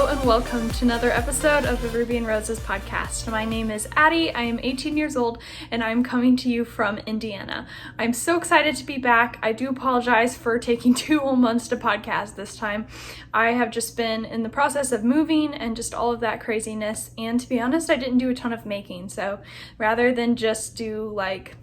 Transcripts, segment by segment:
and welcome to another episode of the Ruby and Roses podcast. My name is Addie, I am 18 years old, and I'm coming to you from Indiana. I'm so excited to be back. I do apologize for taking 2 whole months to podcast this time. I have just been in the process of moving and just all of that craziness, and to be honest, I didn't do a ton of making, so rather than just do like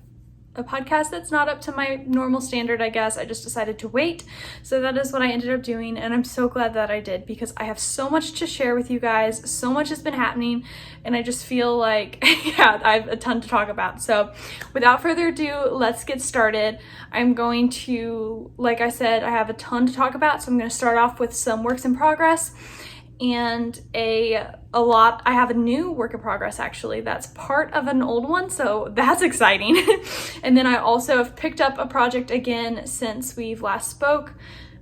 a podcast that's not up to my normal standard, I guess, I just decided to wait. So that is what I ended up doing, and I'm so glad that I did because I have so much to share with you guys. So much has been happening, and I just feel like, yeah, I have a ton to talk about. So without further ado, let's get started. I'm going to, like I said, I have a ton to talk about, so I'm going to start off with some works in progress and I have a new work in progress actually that's part of an old one, so that's exciting. And then I also have picked up a project again since we've last spoke,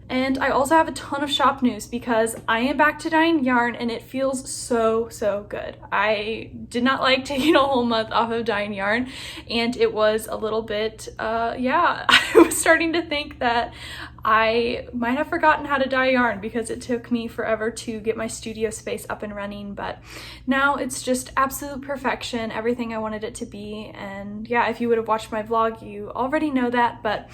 and I also have a ton of shop news because I am back to dyeing yarn and it feels so good. I did not like taking a whole month off of dyeing yarn, and it was a little bit I was starting to think that I might have forgotten how to dye yarn because it took me forever to get my studio space up and running, but now it's just absolute perfection, everything I wanted it to be. And yeah, if you would have watched my vlog, you already know that, but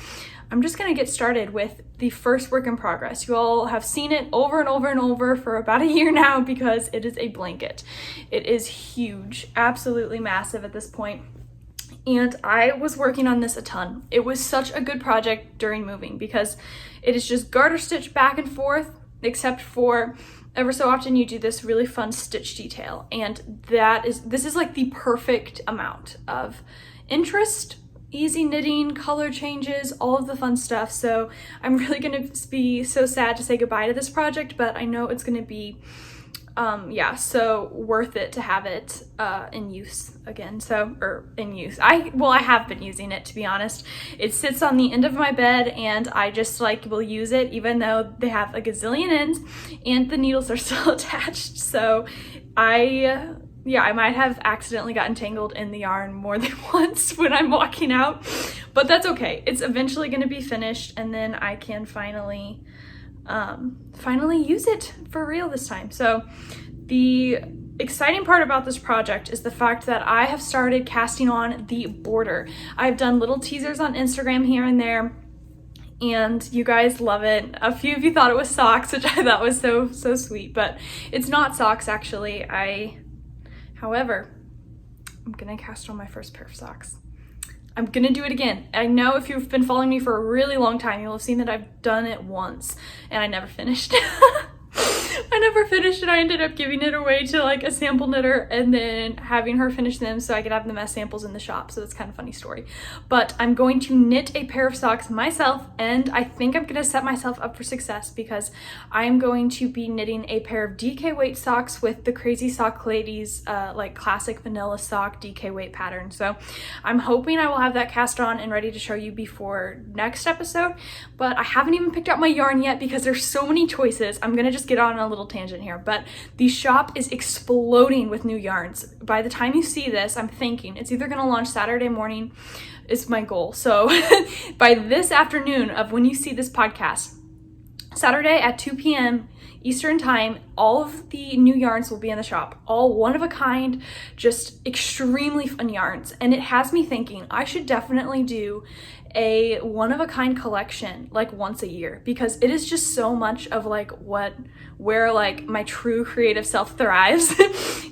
I'm just gonna get started with the first work in progress. You all have seen it over and over and over for about a year now because it is a blanket. It is huge, absolutely massive at this point. And I was working on this a ton. It was such a good project during moving because it is just garter stitch back and forth, except for ever so often you do this really fun stitch detail. And this is like the perfect amount of interest, easy knitting, color changes, all of the fun stuff. So I'm really gonna be so sad to say goodbye to this project, but I know it's gonna be so worth it to have it in use again. I have been using it, to be honest. It sits on the end of my bed and I just will use it even though they have a gazillion ends and the needles are still attached. So I might have accidentally gotten tangled in the yarn more than once when I'm walking out, but that's okay. It's eventually going to be finished and then I can finally use it for real this time. So the exciting part about this project is the fact that I have started casting on the border. I've done little teasers on Instagram here and there, and you guys love it. A few of you thought it was socks, which I thought was so sweet, but it's not socks actually. However, I'm gonna cast on my first pair of socks. I'm gonna do it again. I know if you've been following me for a really long time, you'll have seen that I've done it once and I never finished. I ended up giving it away to a sample knitter and then having her finish them so I could have them as samples in the shop. So that's kind of a funny story. But I'm going to knit a pair of socks myself, and I think I'm gonna set myself up for success because I'm going to be knitting a pair of DK weight socks with the Crazy Sock Ladies classic vanilla sock DK weight pattern. So I'm hoping I will have that cast on and ready to show you before next episode, but I haven't even picked out my yarn yet because there's so many choices. I'm gonna just get on a little tangent here, but the shop is exploding with new yarns. By the time you see this, I'm thinking it's either gonna launch Saturday morning is my goal. So by this afternoon of when you see this podcast, Saturday at 2 p.m. Eastern time, all of the new yarns will be in the shop. All one of a kind, just extremely fun yarns. And it has me thinking I should definitely do a one of a kind collection once a year because it is just so much of where my true creative self thrives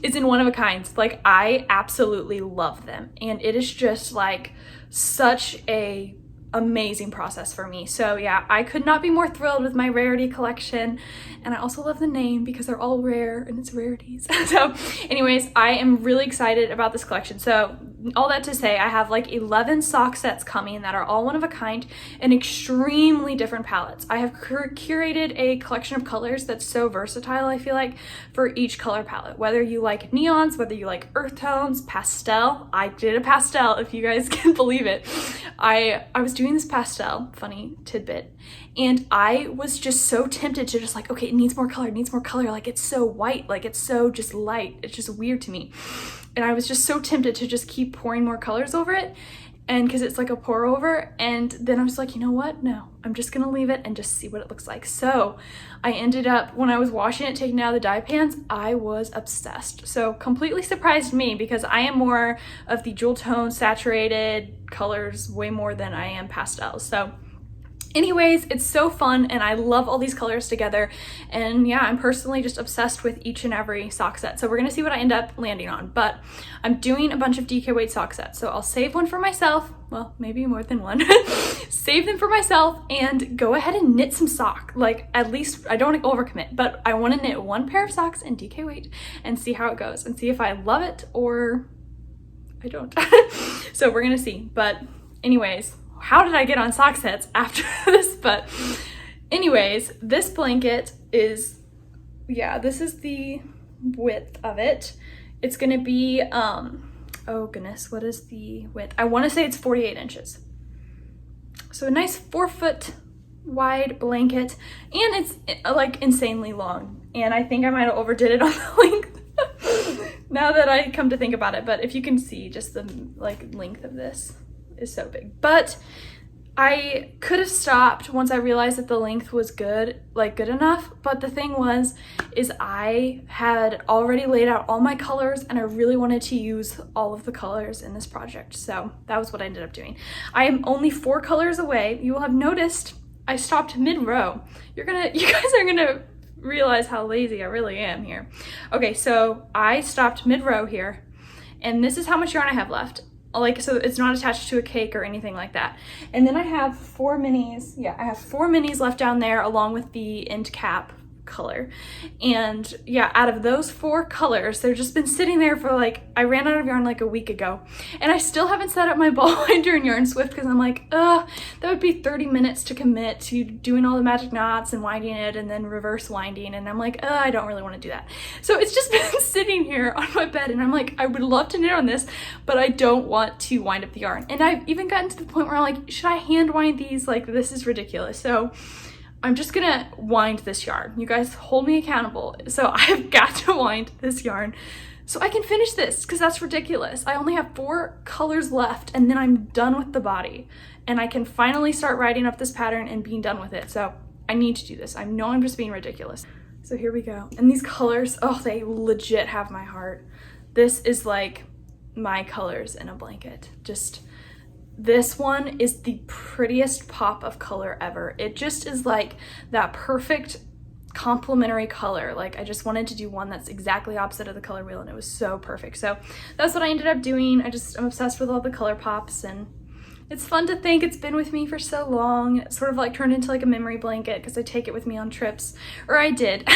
is in one of a kinds. I absolutely love them, and it is just such a amazing process for me. So yeah, I could not be more thrilled with my rarity collection, and I also love the name because they're all rare and it's rarities. So anyways, I am really excited about this collection. So all that to say, I have 11 sock sets coming that are all one of a kind and extremely different palettes. I have curated a collection of colors that's so versatile, I feel like, for each color palette. Whether you like neons, whether you like earth tones, pastel. I did a pastel, if you guys can believe it. I was doing this pastel, funny tidbit, and I was just so tempted to just okay, it needs more color, it's so white, it's so just light, it's just weird to me. And I was just so tempted to just keep pouring more colors over it. and because it's like a pour over. And then I was like, you know what? No, I'm just gonna leave it and just see what it looks like. So I ended up, when I was washing it, taking it out of the dye pans, I was obsessed. So completely surprised me, because I am more of the jewel tone saturated colors way more than I am pastels. So anyways, it's so fun and I love all these colors together. And yeah, I'm personally just obsessed with each and every sock set. So we're gonna see what I end up landing on. But I'm doing a bunch of DK weight sock sets. So I'll save one for myself. Well, maybe more than one. Save them for myself and go ahead and knit some sock. Like, at least, I don't want to overcommit, but I want to knit one pair of socks in DK weight and see how it goes and see if I love it or I don't. So we're gonna see. But anyways, how did I get on sock sets after this? But anyways, this blanket is, yeah, this is the width of it. It's gonna be, oh goodness, what is the width? I wanna say it's 48 inches. So a nice 4-foot wide blanket, and it's like insanely long. And I think I might have overdid it on the length now that I come to think about it. But if you can see, just the like length of this is so big. But I could have stopped once I realized that the length was good enough. But the thing was, is I had already laid out all my colors and I really wanted to use all of the colors in this project. So that was what I ended up doing. I am only 4 colors away. You will have noticed I stopped mid-row. You guys are gonna realize how lazy I really am here. Okay, so I stopped mid-row here, and this is how much yarn I have left. Like, so it's not attached to a cake or anything like that. And then I have 4 minis. Yeah, I have 4 minis left down there along with the end cap color. And yeah, out of those 4 colors, they've just been sitting there for like, I ran out of yarn like a week ago. And I still haven't set up my ball winder and yarn swift because I'm like, that would be 30 minutes to commit to doing all the magic knots and winding it and then reverse winding. And I'm like, I don't really want to do that. So it's just been sitting here on my bed and I'm like, I would love to knit on this, but I don't want to wind up the yarn. And I've even gotten to the point where I'm like, should I hand wind these? Like, this is ridiculous. So I'm just gonna wind this yarn. You guys hold me accountable. So I've got to wind this yarn so I can finish this, because that's ridiculous. I only have 4 colors left and then I'm done with the body and I can finally start writing up this pattern and being done with it. So I need to do this. I know I'm just being ridiculous. So here we go. And these colors, oh, they legit have my heart. This is like my colors in a blanket. Just, this one is the prettiest pop of color ever. It just is like that perfect complementary color. Like, I just wanted to do one that's exactly opposite of the color wheel and it was so perfect. So that's what I ended up doing. I'm obsessed with all the color pops, and it's fun to think it's been with me for so long. It's sort of like turned into like a memory blanket because I take it with me on trips, or I did.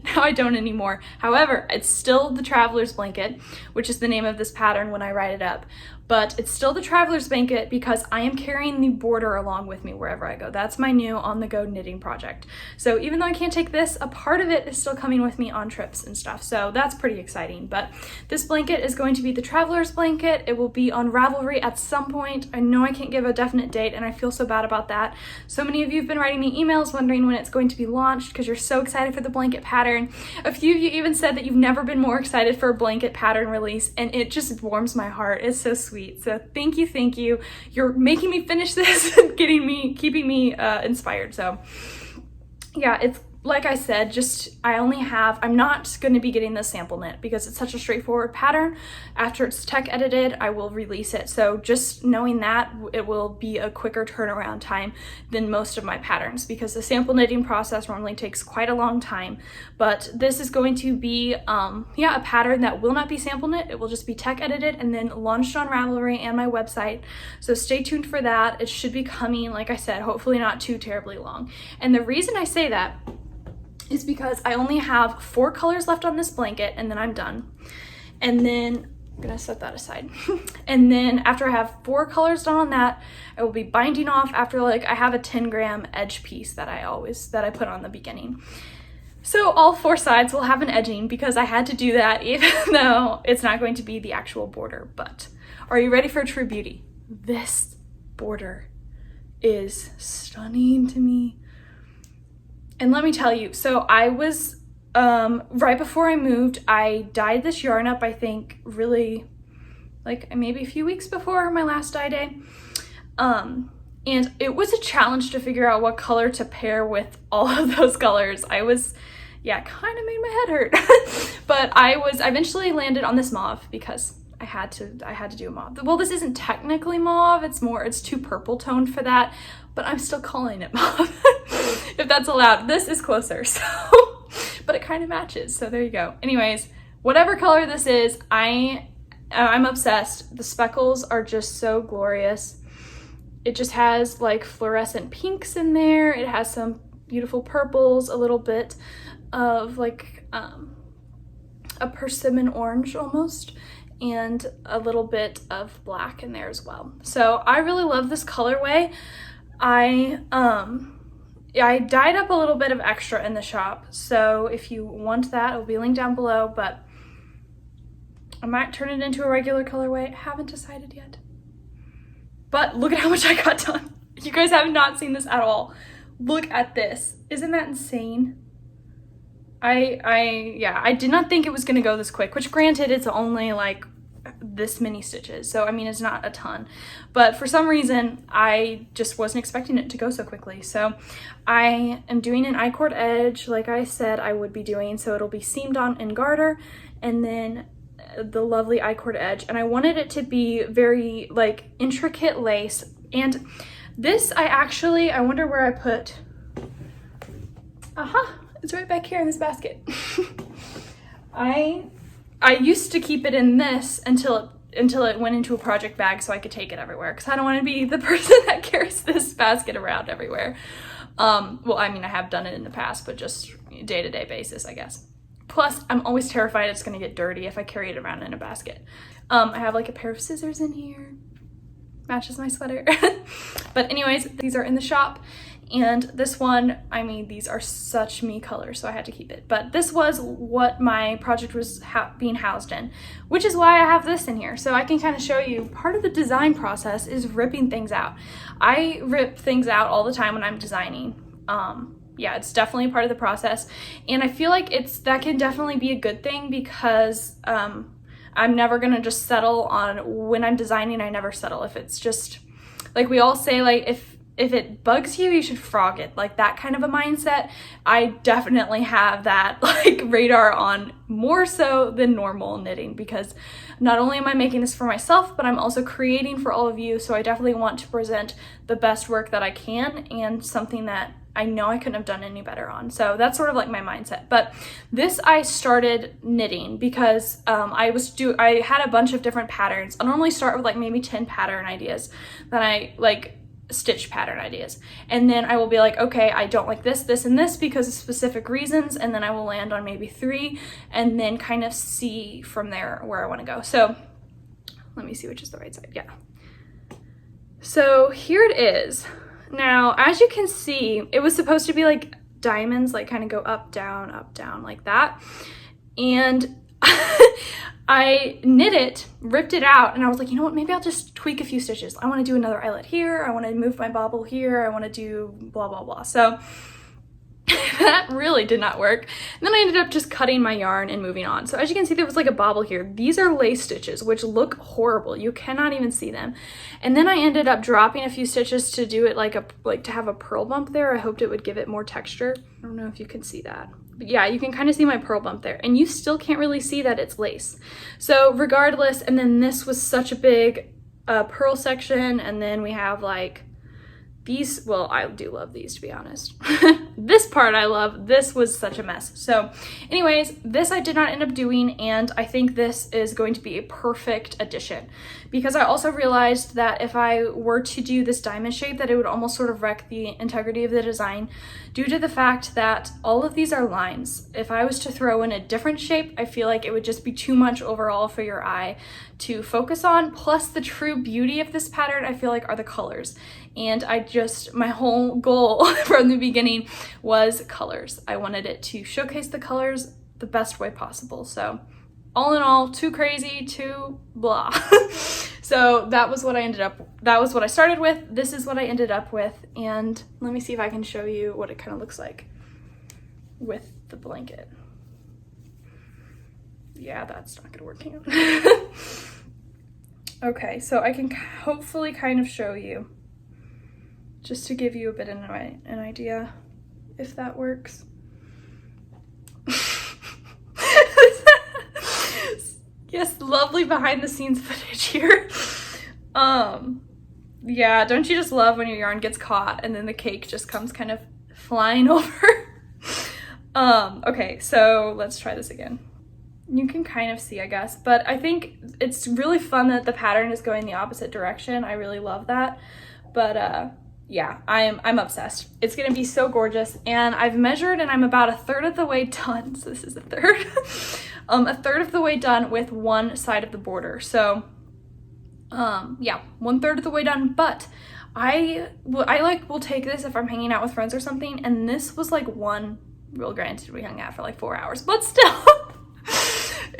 Now I don't anymore. However, it's still the traveler's blanket, which is the name of this pattern when I write it up. But it's still the traveler's blanket because I am carrying the border along with me wherever I go. That's my new on-the-go knitting project. So even though I can't take this, a part of it is still coming with me on trips and stuff. So that's pretty exciting. But this blanket is going to be the traveler's blanket. It will be on Ravelry at some point. I know I can't give a definite date and I feel so bad about that. So many of you have been writing me emails wondering when it's going to be launched because you're so excited for the blanket pattern. A few of you even said that you've never been more excited for a blanket pattern release, and it just warms my heart. It's so sweet. So thank you. You're making me finish this and keeping me inspired. So yeah, it's like I said, I'm not going to be getting the sample knit because it's such a straightforward pattern. After it's tech edited, I will release it. So just knowing that, it will be a quicker turnaround time than most of my patterns because the sample knitting process normally takes quite a long time. But this is going to be, a pattern that will not be sample knit. It will just be tech edited and then launched on Ravelry and my website. So stay tuned for that. It should be coming, like I said, hopefully not too terribly long. And the reason I say that is because I only have 4 colors left on this blanket and then I'm done. And then I'm gonna set that aside. And then after I have 4 colors done on that, I will be binding off after I have a 10-gram edge piece that I put on the beginning. So all 4 sides will have an edging because I had to do that even though it's not going to be the actual border. But are you ready for true beauty? This border is stunning to me. And let me tell you, so I was, right before I moved, I dyed this yarn up, I think, really like maybe a few weeks before my last dye day. And it was a challenge to figure out what color to pair with all of those colors. Kind of made my head hurt. But I eventually landed on this mauve because I had to do a mauve. Well, this isn't technically mauve, it's too purple toned for that, but I'm still calling it mauve, if that's allowed. This is closer, so, but it kind of matches, so there you go. Anyways, whatever color this is, I'm obsessed. The speckles are just so glorious. It just has like fluorescent pinks in there. It has some beautiful purples, a little bit of like a persimmon orange almost, and a little bit of black in there as well. So I really love this colorway. I dyed up a little bit of extra in the shop, so if you want that, it'll be linked down below, but I might turn it into a regular colorway. I haven't decided yet. But look at how much I got done. You guys have not seen this at all. Look at this. Isn't that insane? I did not think it was gonna go this quick, which granted, it's only like this many stitches. So, I mean, it's not a ton, but for some reason, I just wasn't expecting it to go so quickly. So I am doing an I-cord edge like I said I would be doing. So it'll be seamed on in garter and then the lovely I-cord edge, and I wanted it to be very like intricate lace. And this I wonder where I put, it's right back here in this basket. I used to keep it in this until it went into a project bag so I could take it everywhere, because I don't want to be the person that carries this basket around everywhere. Well, I mean, I have done it in the past, but just day-to-day basis, I guess. Plus, I'm always terrified it's going to get dirty if I carry it around in a basket. I have like a pair of scissors in here. Matches my sweater. But anyways, these are in the shop. And this one, I mean, these are such me colors, so I had to keep it. But this was what my project was being housed in, which is why I have this in here. So I can kind of show you part of the design process is ripping things out. I rip things out all the time when I'm designing. Yeah, it's definitely a part of the process, and I feel like that can definitely be a good thing, because I'm never gonna just settle on, when I'm designing, I never settle. If it's just like we all say, like if it bugs you, you should frog it, like that kind of a mindset. I definitely have that like radar on, more so than normal knitting, because not only am I making this for myself, but I'm also creating for all of you. So I definitely want to present the best work that I can, and something that I know I couldn't have done any better on. So that's sort of like my mindset. But this I started knitting because I had a bunch of different patterns. I normally start with like maybe 10 pattern ideas, then I like stitch pattern ideas, and then I will be like, okay, I don't like this, this, and this because of specific reasons, and then I will land on maybe 3, and then kind of see from there where I want to go. So let me see which is the right side. Yeah. So here it is. Now, as you can see, it was supposed to be like diamonds, like kind of go up, down, like that. And I knit it, ripped it out, and I was like, you know what, maybe I'll just tweak a few stitches. I want to do another eyelet here. I want to move my bobble here. I want to do blah, blah, blah. So that really did not work. And then I ended up just cutting my yarn and moving on. So as you can see, there was like a bobble here. These are lace stitches, which look horrible. You cannot even see them. And then I ended up dropping a few stitches to do it like to have a purl bump there. I hoped it would give it more texture. I don't know if you can see that. But yeah, you can kind of see my purl bump there, and you still can't really see that it's lace. So regardless, and then this was such a big purl section, and then we have like these, well, I do love these, to be honest. This part I love. This was such a mess. So anyways, this I did not end up doing, and I think this is going to be a perfect addition, because I also realized that if I were to do this diamond shape, that it would almost sort of wreck the integrity of the design, due to the fact that all of these are lines. If I was to throw in a different shape, I feel like it would just be too much overall for your eye to focus on. Plus, the true beauty of this pattern, I feel like, are the colors. And my whole goal from the beginning was colors. I wanted it to showcase the colors the best way possible. So all in all, too crazy, too blah. So that was what I started with. This is what I ended up with. And let me see if I can show you what it kind of looks like with the blanket. Yeah, that's not gonna work out. Okay, so I can hopefully kind of show you, just to give you a bit of an idea, if that works. Yes, lovely behind the scenes footage here. Yeah, don't you just love when your yarn gets caught and then the cake just comes kind of flying over? Okay, so let's try this again. You can kind of see, I guess, but I think it's really fun that the pattern is going the opposite direction. I really love that. But yeah, I'm obsessed. It's gonna be so gorgeous, and I've measured and I'm about a third of the way done. So this is a third. A third of the way done with one side of the border. So yeah, 1/3 of the way done, but I will take this if I'm hanging out with friends or something, and this was like one, real granted we hung out for like 4 hours, but still.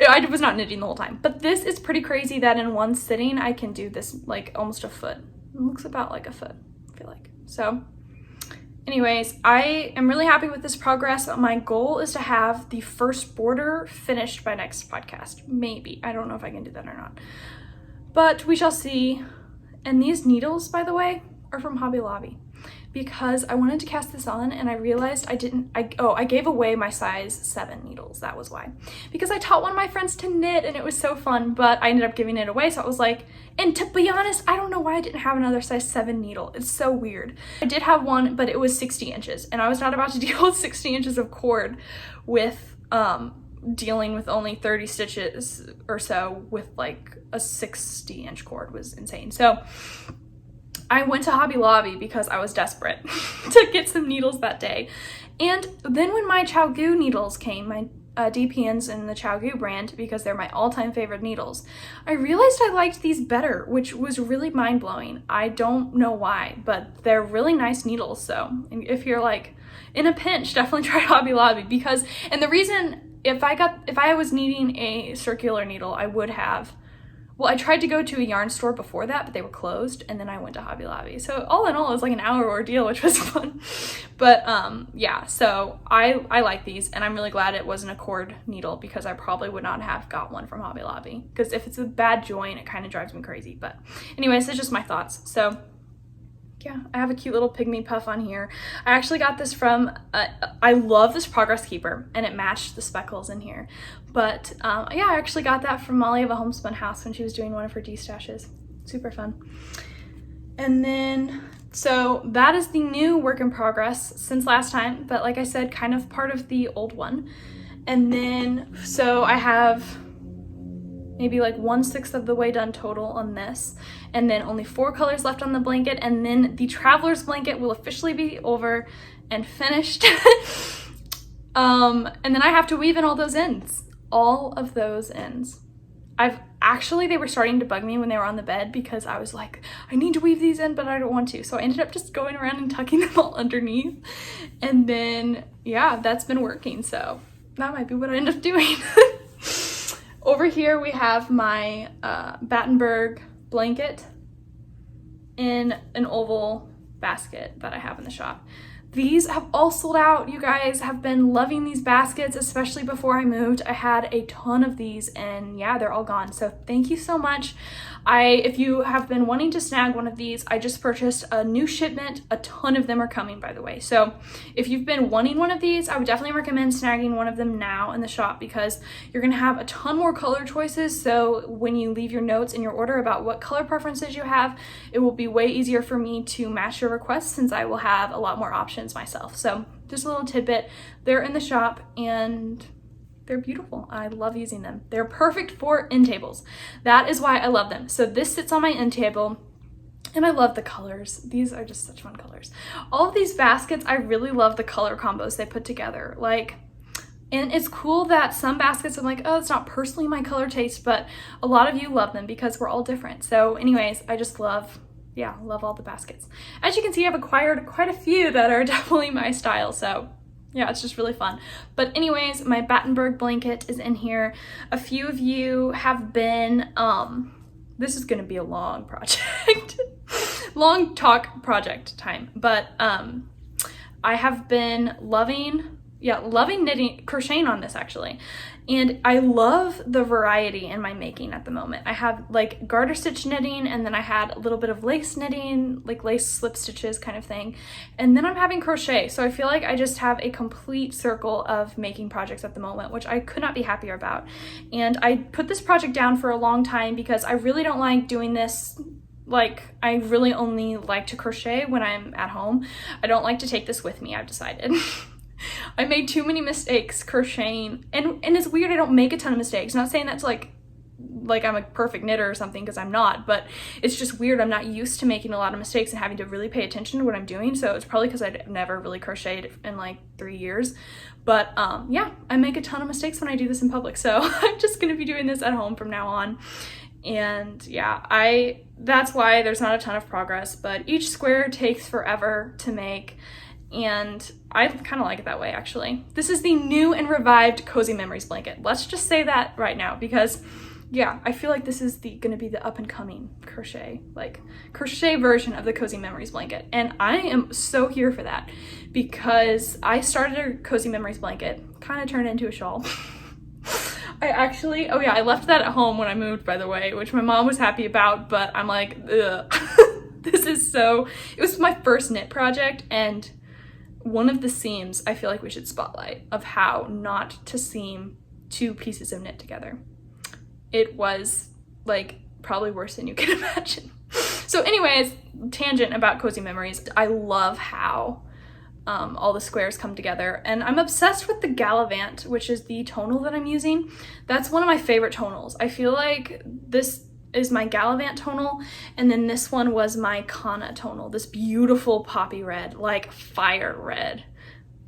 I was not knitting the whole time, but this is pretty crazy that in one sitting I can do this like almost a foot. It looks about like a foot, I feel like. So anyways, I am really happy with this progress. My goal is to have the first border finished by next podcast. Maybe. I don't know if I can do that or not, but we shall see. And these needles, by the way, are from Hobby Lobby, because I wanted to cast this on and I realized I gave away my size 7 needles. That was why. Because I taught one of my friends to knit and it was so fun, but I ended up giving it away. So I was like, and to be honest, I don't know why I didn't have another size 7 needle. It's so weird. I did have one, but it was 60 inches and I was not about to deal with 60 inches of cord with dealing with only 30 stitches or so with like a 60-inch cord. Was insane. So I went to Hobby Lobby because I was desperate to get some needles that day. And then when my ChiaoGoo needles came, my DPNs in the ChiaoGoo brand, because they're my all-time favorite needles, I realized I liked these better, which was really mind-blowing. I don't know why, but they're really nice needles. So if you're like in a pinch, definitely try Hobby Lobby, because, and the reason, if I was needing a circular needle, I would have, well, I tried to go to a yarn store before that, but they were closed, and then I went to Hobby Lobby. So all in all, it was like an hour ordeal, which was fun. But yeah, so I like these, and I'm really glad it wasn't a cord needle, because I probably would not have got one from Hobby Lobby, because if it's a bad joint, it kind of drives me crazy. But anyways, it's just my thoughts. So yeah, I have a cute little pygmy puff on here. I actually got this from, I love this Progress Keeper, and it matched the speckles in here. But yeah, I actually got that from Molly of a Homespun House when she was doing one of her D-stashes. Super fun. And then, so that is the new work in progress since last time, but like I said, kind of part of the old one. And then, so I have maybe like 1/6 of the way done total on this, and then only 4 colors left on the blanket, and then the Traveler's Blanket will officially be over and finished. And then I have to weave in all those ends, all of those ends. They were starting to bug me when they were on the bed, because I was like, I need to weave these in, but I don't want to. So I ended up just going around and tucking them all underneath. And then, yeah, that's been working. So that might be what I end up doing. Over here we have my Battenberg Blanket in an oval basket that I have in the shop. These have all sold out. You guys have been loving these baskets, especially before I moved. I had a ton of these, and yeah, they're all gone. So thank you so much. If you have been wanting to snag one of these, I just purchased a new shipment. A ton of them are coming, by the way. So if you've been wanting one of these, I would definitely recommend snagging one of them now in the shop, because you're gonna have a ton more color choices. So when you leave your notes in your order about what color preferences you have, it will be way easier for me to match your requests, since I will have a lot more options myself. So just a little tidbit, they're in the shop and they're beautiful. I love using them. They're perfect for end tables. That is why I love them. So this sits on my end table, and I love the colors. These are just such fun colors. All of these baskets, I really love the color combos they put together. And it's cool that some baskets I'm like, oh, it's not personally my color taste, but a lot of you love them because we're all different. So anyways, I just love all the baskets. As you can see, I've acquired quite a few that are definitely my style. So yeah, it's just really fun. But anyways, my Battenberg Blanket is in here. A few of you have been, this is gonna be a long project, long talk project time, but I have been loving loving crocheting on this actually. And I love the variety in my making at the moment. I have like garter stitch knitting, and then I had a little bit of lace knitting, like lace slip stitches kind of thing. And then I'm having crochet. So I feel like I just have a complete circle of making projects at the moment, which I could not be happier about. And I put this project down for a long time because I really don't like doing this. Like, I really only like to crochet when I'm at home. I don't like to take this with me, I've decided. I made too many mistakes crocheting, and it's weird, I don't make a ton of mistakes. Not saying that's like I'm a perfect knitter or something, because I'm not, but it's just weird. I'm not used to making a lot of mistakes and having to really pay attention to what I'm doing, so it's probably because I've never really crocheted in like 3 years. But yeah, I make a ton of mistakes when I do this in public, so I'm just gonna be doing this at home from now on. And yeah, that's why there's not a ton of progress, but each square takes forever to make. And I kind of like it that way, actually. This is the new and revived Cozy Memories blanket. Let's just say that right now, because yeah, I feel like this is gonna be the up and coming crochet version of the Cozy Memories blanket. And I am so here for that, because I started a Cozy Memories blanket, kind of turned into a shawl. I left that at home when I moved, by the way, which my mom was happy about, but I'm like, ugh. It was my first knit project, and one of the seams I feel like we should spotlight of how not to seam two pieces of knit together. It was like probably worse than you can imagine. So anyways, tangent about Cozy Memories. I love how all the squares come together, and I'm obsessed with the Gallivant, which is the tonal that I'm using. That's one of my favorite tonals. I feel like this is my Gallivant tonal, and then this one was my Kana tonal, this beautiful poppy red, like fire red,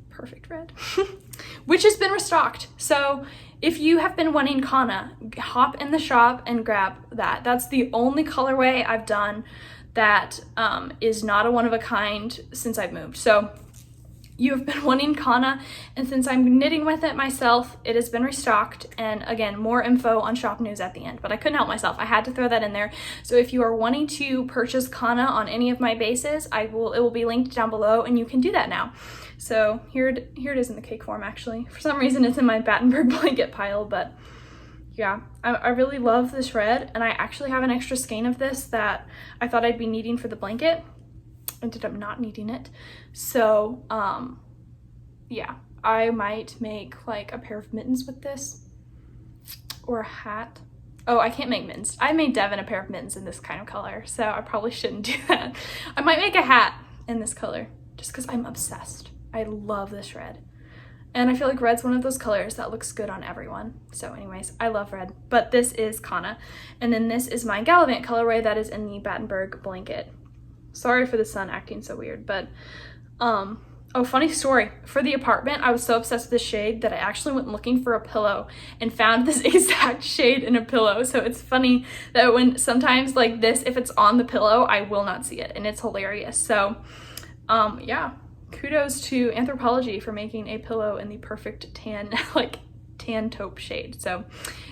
perfect red, which has been restocked. So if you have been wanting Kana, hop in the shop and grab that. That's the only colorway I've done that is not a one-of-a-kind since I've moved. So you have been wanting Kana, and since I'm knitting with it myself, it has been restocked. And again, more info on shop news at the end, but I couldn't help myself. I had to throw that in there. So if you are wanting to purchase Kana on any of my bases, it will be linked down below, and you can do that now. So here it is in the cake form, actually. For some reason, it's in my Battenberg Blanket pile, but yeah, I really love this red, and I actually have an extra skein of this that I thought I'd be needing for the blanket. Ended up not needing it. So yeah, I might make like a pair of mittens with this, or a hat. Oh, I can't make mittens. I made Devin a pair of mittens in this kind of color, so I probably shouldn't do that. I might make a hat in this color just because I'm obsessed. I love this red, and I feel like red's one of those colors that looks good on everyone. So anyways, I love red, but this is Kana, and then this is my Gallivant colorway that is in the Battenberg Blanket. Sorry for the sun acting so weird, but oh, funny story. For the apartment, I was so obsessed with this shade that I actually went looking for a pillow and found this exact shade in a pillow. So it's funny that when sometimes like this, if it's on the pillow, I will not see it, and it's hilarious. So yeah, kudos to Anthropology for making a pillow in the perfect tan, like tan taupe shade. So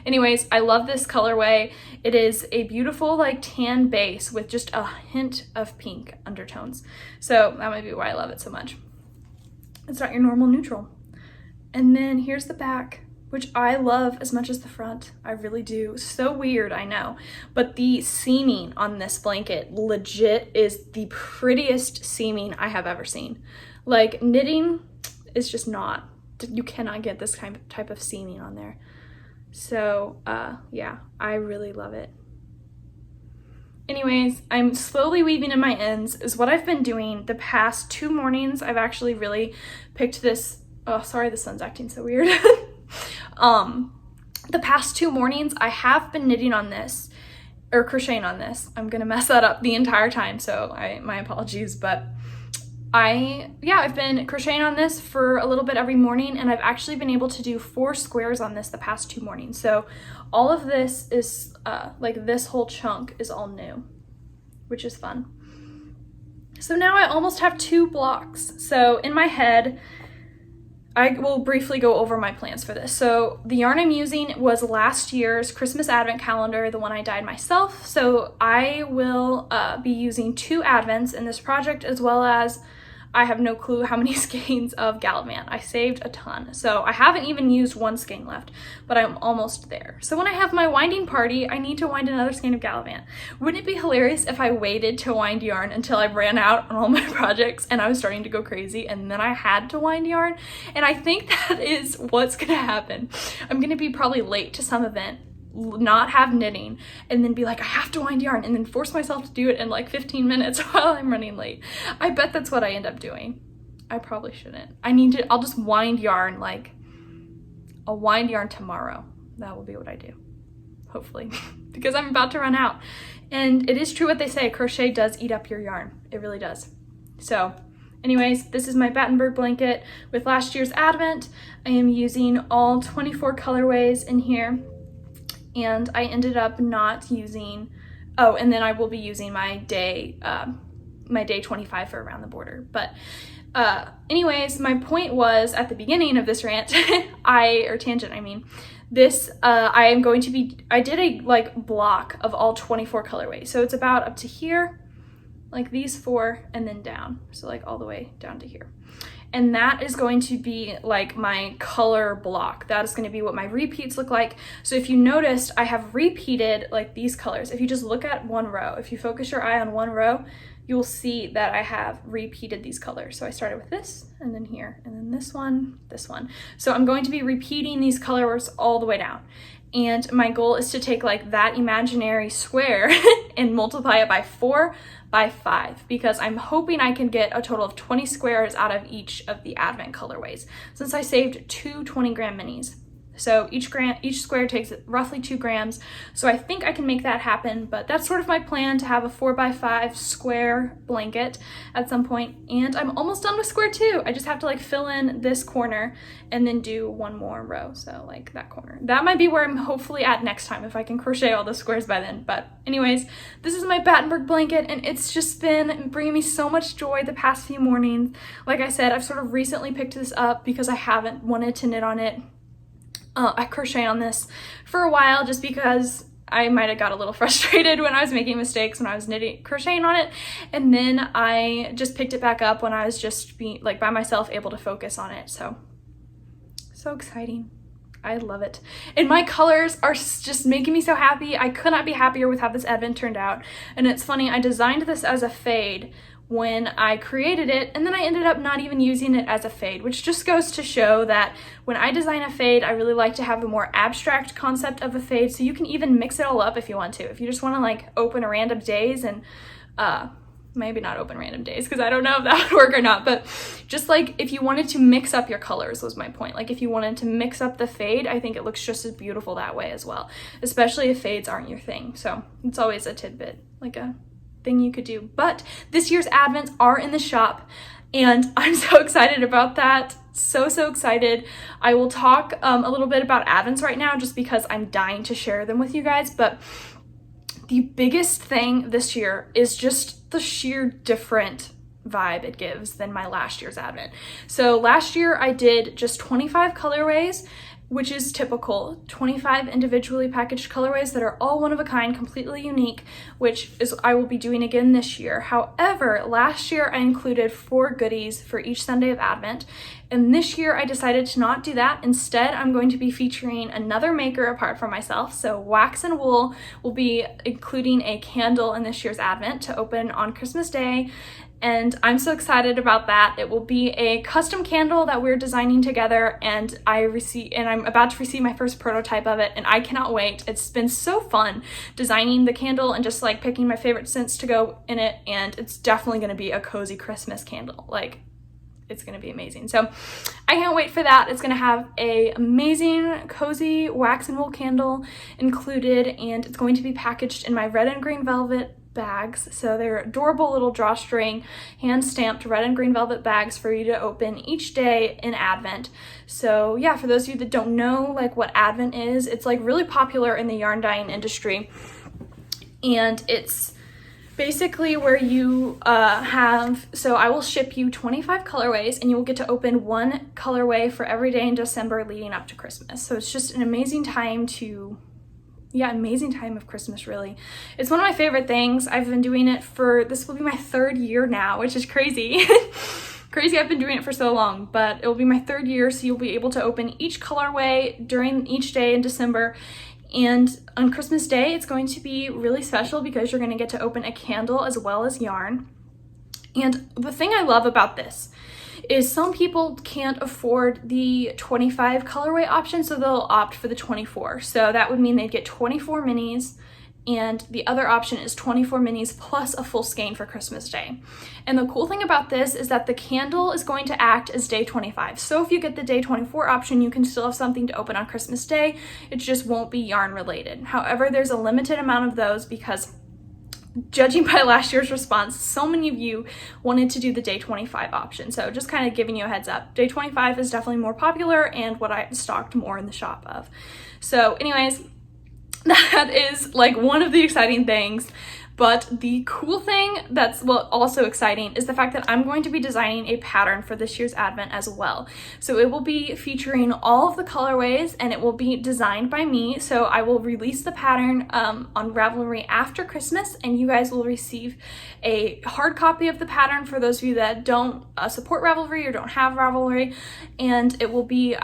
anyways, I love this colorway. It is a beautiful like tan base with just a hint of pink undertones. So that might be why I love it so much. It's not your normal neutral. And then here's the back, which I love as much as the front. I really do. So weird, I know. But the seaming on this blanket legit is the prettiest seaming I have ever seen. Like, knitting is just not, you cannot get this type of seaming on there. So yeah, I really love it. Anyways, I'm slowly weaving in my ends is what I've been doing the past 2 mornings. I've actually really picked this, oh sorry, the sun's acting so weird. The past 2 mornings I have been knitting on this, or crocheting on this. I'm gonna mess that up the entire time, so my apologies, but I've been crocheting on this for a little bit every morning, and I've actually been able to do 4 squares on this the past 2 mornings. So all of this is, like this whole chunk is all new, which is fun. So now I almost have 2 blocks. So in my head, I will briefly go over my plans for this. So the yarn I'm using was last year's Christmas Advent calendar, the one I dyed myself. So I will be using 2 Advents in this project, as well as I have no clue how many skeins of Gallivant. I saved a ton. So I haven't even used one skein left, but I'm almost there. So when I have my winding party, I need to wind another skein of Gallivant. Wouldn't it be hilarious if I waited to wind yarn until I ran out on all my projects and I was starting to go crazy and then I had to wind yarn? And I think that is what's gonna happen. I'm gonna be probably late to some event, not have knitting, and then be like, I have to wind yarn, and then force myself to do it in like 15 minutes while I'm running late. I bet that's what I end up doing. I probably shouldn't. I'll just wind yarn, like, I'll wind yarn tomorrow. That will be what I do, hopefully, because I'm about to run out. And it is true what they say, crochet does eat up your yarn. It really does. So anyways, this is my Battenberg blanket with last year's advent. I am using all 24 colorways in here. And I ended up not using, oh, and then I will be using my day 25 for around the border. But anyways, my point was at the beginning of this rant, tangent, I mean, this, I did a like block of all 24 colorways. So it's about up to here, like these 4, and then down. So like all the way down to here. And that is going to be like my color block. That is going to be what my repeats look like. So if you noticed, I have repeated like these colors. If you just look at one row, if you focus your eye on one row, you will see that I have repeated these colors. So I started with this, and then here, and then this one, this one. So I'm going to be repeating these colors all the way down. And my goal is to take like that imaginary square and multiply it by 4 by 5, because I'm hoping I can get a total of 20 squares out of each of the advent colorways, since I saved 2 20-gram minis. So each square takes roughly 2 grams. So I think I can make that happen, but that's sort of my plan, to have a 4 by 5 square blanket at some point. And I'm almost done with square 2. I just have to like fill in this corner and then do one more row. So like that corner. That might be where I'm hopefully at next time, if I can crochet all the squares by then. But anyways, this is my Battenberg blanket, and it's just been bringing me so much joy the past few mornings. Like I said, I've sort of recently picked this up because I haven't wanted to knit on it. I crochet on this for a while just because I might have got a little frustrated when I was making mistakes when I was crocheting on it, and then I just picked it back up when I was just like by myself, able to focus on it. So exciting. I love it. And my colors are just making me so happy. I could not be happier with how this advent turned out. And it's funny, I designed this as a fade when I created it, and then I ended up not even using it as a fade, which just goes to show that when I design a fade, I really like to have a more abstract concept of a fade, so you can even mix it all up if you want to. If you just want to like open a random days and maybe not open random days, because I don't know if that would work or not, but just like if you wanted to mix up your colors was my point. Like if you wanted to mix up the fade, I think it looks just as beautiful that way as well, especially if fades aren't your thing. So it's always a tidbit, like a thing you could do. But this year's advents are in the shop, and I'm so excited about that. So excited. I will talk a little bit about advents right now just because I'm dying to share them with you guys. But the biggest thing this year is just the sheer different vibe it gives than my last year's advent. So last year I did just 25 colorways, which is typical, 25 individually packaged colorways that are all one of a kind, completely unique, which is I will be doing again this year. However, last year I included 4 goodies for each Sunday of Advent, and this year I decided to not do that. Instead, I'm going to be featuring another maker apart from myself. So Wax and Wool will be including a candle in this year's Advent to open on Christmas Day. And I'm so excited about that. It will be a custom candle that we're designing together, and I'm about to receive my first prototype of it, and I cannot wait. It's been so fun designing the candle and just like picking my favorite scents to go in it, and it's definitely gonna be a cozy Christmas candle. Like, it's gonna be amazing. So I can't wait for that. It's gonna have a amazing cozy wax and wool candle included, and it's going to be packaged in my red and green velvet bags. So they're adorable little drawstring, hand-stamped red and green velvet bags for you to open each day in Advent. So yeah, for those of you that don't know like what Advent is, it's like really popular in the yarn dyeing industry, and it's basically where you so I will ship you 25 colorways, and you will get to open 1 colorway for every day in December leading up to Christmas. So it's just an amazing time of Christmas, really. It's one of my favorite things. I've been doing it this will be my 3rd year now, which is crazy. Crazy I've been doing it for so long, but it will be my 3rd year, so you'll be able to open each colorway during each day in December. And on Christmas Day, it's going to be really special because you're going to get to open a candle as well as yarn. And the thing I love about this is some people can't afford the 25 colorway option, so they'll opt for the 24. So that would mean they'd get 24 minis, and the other option is 24 minis plus a full skein for Christmas Day. And the cool thing about this is that the candle is going to act as day 25. So if you get the day 24 option, you can still have something to open on Christmas Day. It just won't be yarn related. However, there's a limited amount of those because, judging by last year's response, so many of you wanted to do the day 25 option. So just kind of giving you a heads up. Day 25 is definitely more popular and what I've stocked more in the shop of. So anyways, that is like one of the exciting things. But the cool thing that's also exciting is the fact that I'm going to be designing a pattern for this year's Advent as well. So it will be featuring all of the colorways and it will be designed by me. So I will release the pattern on Ravelry after Christmas, and you guys will receive a hard copy of the pattern for those of you that don't support Ravelry or don't have Ravelry. And I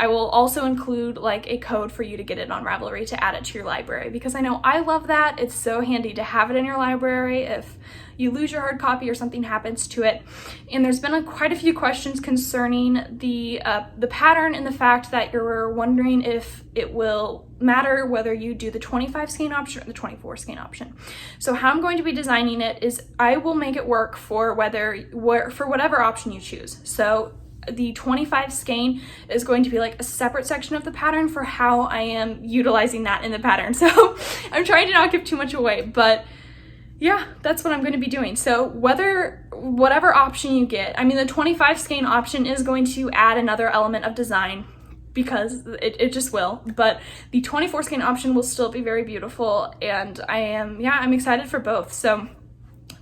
will also include like a code for you to get it on Ravelry to add it to your library, because I know I love that. It's so handy to have it in your library if you lose your hard copy or something happens to it. And there's been quite a few questions concerning the pattern, and the fact that you're wondering if it will matter whether you do the 25 skein option or the 24 skein option. So how I'm going to be designing it is I will make it work for whatever option you choose. So the 25 skein is going to be like a separate section of the pattern for how I am utilizing that in the pattern. So I'm trying to not give too much away, but yeah, that's what I'm going to be doing. So whatever option you get, I mean, the 25 skein option is going to add another element of design because it just will, but the 24 skein option will still be very beautiful, and I'm excited for both. So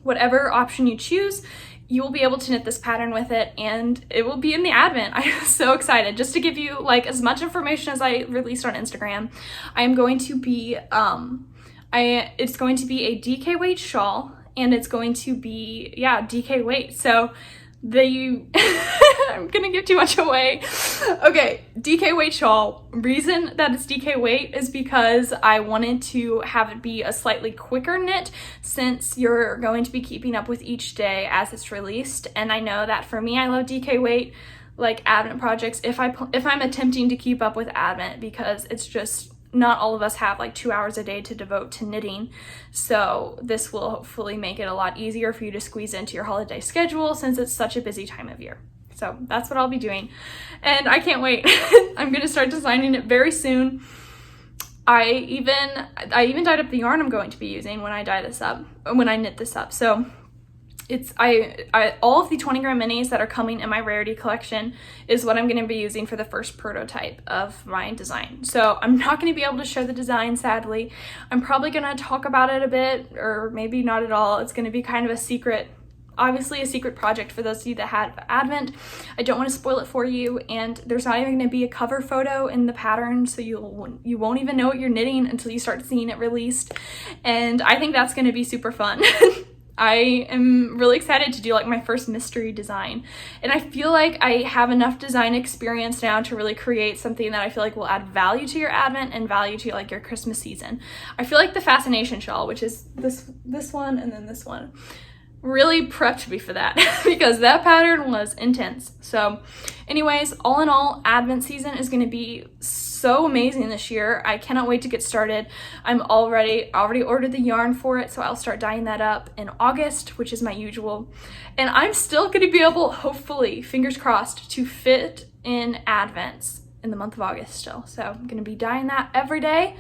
whatever option you choose, you will be able to knit this pattern with it, and it will be in the Advent. I'm so excited. Just to give you like as much information as I released on Instagram, I am going to be it's going to be a DK weight shawl, and it's going to be, DK weight. So I'm gonna give too much away. Okay, DK weight shawl. Reason that it's DK weight is because I wanted to have it be a slightly quicker knit, since you're going to be keeping up with each day as it's released. And I know that for me, I love DK weight, like Advent projects, if I'm attempting to keep up with Advent, because it's just, not all of us have like 2 hours a day to devote to knitting. So this will hopefully make it a lot easier for you to squeeze into your holiday schedule, since it's such a busy time of year. So that's what I'll be doing, and I can't wait. I'm gonna start designing it very soon. I even dyed up the yarn I'm going to be using when I knit this up. So it's all of the 20 gram minis that are coming in my rarity collection is what I'm going to be using for the first prototype of my design. So I'm not going to be able to show the design, sadly. I'm probably going to talk about it a bit, or maybe not at all. It's going to be kind of a secret, obviously a secret project for those of you that have Advent. I don't want to spoil it for you, and there's not even going to be a cover photo in the pattern, so you won't even know what you're knitting until you start seeing it released. And I think that's going to be super fun. I am really excited to do like my first mystery design, and I feel like I have enough design experience now to really create something that I feel like will add value to your Advent and value to like your Christmas season. I feel like the Fascination Shawl, which is this one and then this one, really prepped me for that because that pattern was intense. So anyways, all in all, Advent season is going to be so amazing this year. I cannot wait to get started. I'm already ordered the yarn for it, so I'll start dyeing that up in August, which is my usual. And I'm still going to be able, hopefully, fingers crossed, to fit in Advents in the month of August still. So I'm going to be dyeing that every day,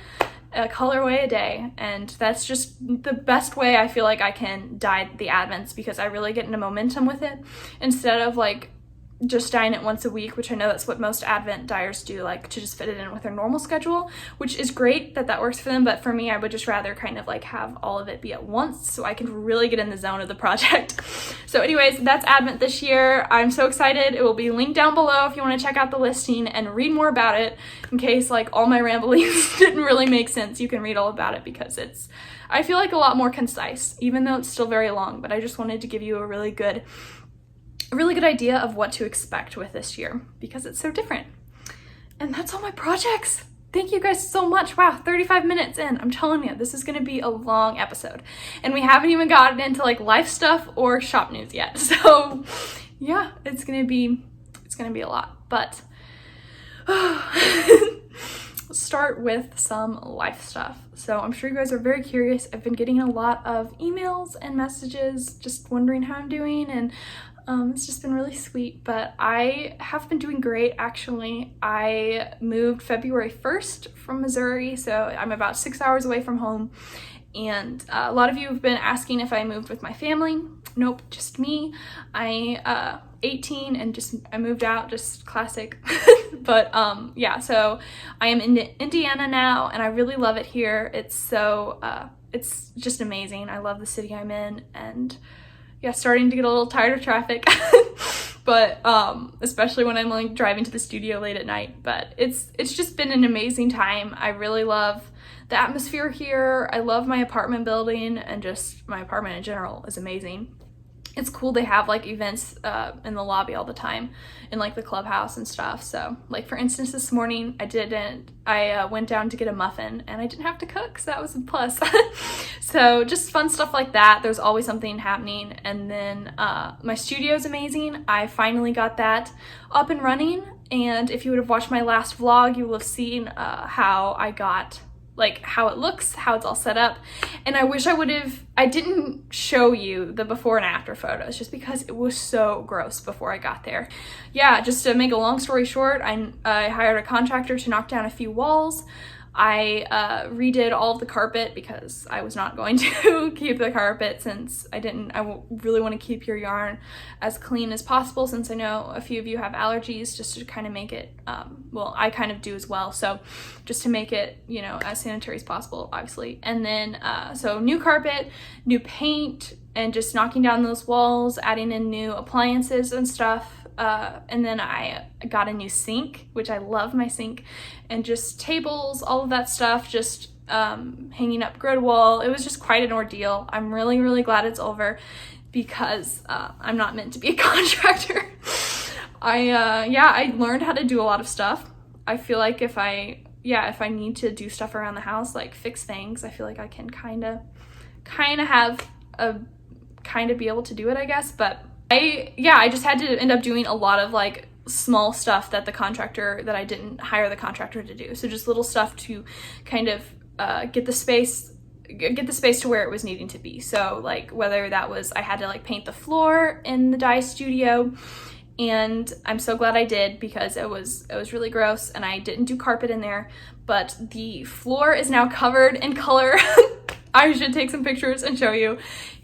a colorway a day, and that's just the best way I feel like I can dye the Advents, because I really get into momentum with it instead of like just dyeing it once a week, which I know that's what most Advent dyers do, like to just fit it in with their normal schedule, which is great that works for them. But for me, I would just rather kind of like have all of it be at once so I can really get in the zone of the project. So anyways, that's Advent this year. I'm so excited. It will be linked down below if you want to check out the listing and read more about it, in case like all my ramblings didn't really make sense. You can read all about it because it's, I feel like, a lot more concise, even though it's still very long. But I just wanted to give you a really good a really good idea of what to expect with this year because it's so different. And that's all my projects. Thank you guys so much. Wow, 35 minutes in. I'm telling you, this is going to be a long episode. And we haven't even gotten into like life stuff or shop news yet. So yeah, it's going to be a lot. But let's start with some life stuff. So I'm sure you guys are very curious. I've been getting a lot of emails and messages just wondering how I'm doing, and it's just been really sweet. But I have been doing great, actually. I moved February 1st from Missouri, so I'm about 6 hours away from home. And a lot of you have been asking if I moved with my family. Nope, just me. I 18 and I moved out, just classic. But yeah, so I am in Indiana now, and I really love it here. It's so it's just amazing. I love the city I'm in, and yeah, starting to get a little tired of traffic. But especially when I'm like driving to the studio late at night. But it's just been an amazing time. I really love the atmosphere here. I love my apartment building, and just my apartment in general is amazing. It's cool. They have like events in the lobby all the time, in like the clubhouse and stuff. So like, for instance, this morning I went down to get a muffin and I didn't have to cook, so that was a plus. So just fun stuff like that. There's always something happening. And then my studio is amazing. I finally got that up and running, and if you would have watched my last vlog, you will have seen how I got, like, how it looks, how it's all set up. And I wish I didn't show you the before and after photos just because it was so gross before I got there. Yeah, just to make a long story short, I hired a contractor to knock down a few walls. I redid all of the carpet because I was not going to keep the carpet, since I really want to keep your yarn as clean as possible, since I know a few of you have allergies, just to kind of make it, well, I kind of do as well, so just to make it, you know, as sanitary as possible, obviously. And then, so new carpet, new paint, and just knocking down those walls, adding in new appliances and stuff. And then I got a new sink, which I love my sink, and just tables, all of that stuff, just hanging up grid wall. It was just quite an ordeal. I'm really, really glad it's over, because I'm not meant to be a contractor. I learned how to do a lot of stuff. I feel like if I need to do stuff around the house, like fix things, I feel like I can kind of be able to do it, I guess. But I just had to end up doing a lot of like small stuff that I didn't hire the contractor to do. So just little stuff to kind of get the space to where it was needing to be. So like, whether that was, I had to like paint the floor in the dye studio, and I'm so glad I did, because it was really gross, and I didn't do carpet in there, but the floor is now covered in color. I should take some pictures and show you.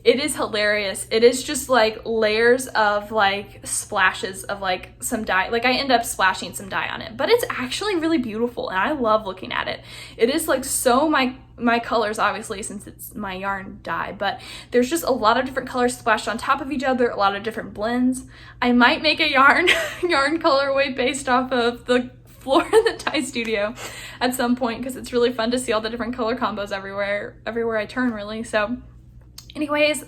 It is hilarious. It is just like layers of like splashes of like some dye. Like, I end up splashing some dye on it, but it's actually really beautiful, and I love looking at it. It is like so my colors, obviously, since it's my yarn dye, but there's just a lot of different colors splashed on top of each other, a lot of different blends. I might make a yarn colorway based off of the floor in the dye studio at some point, because it's really fun to see all the different color combos everywhere I turn, really. So anyways,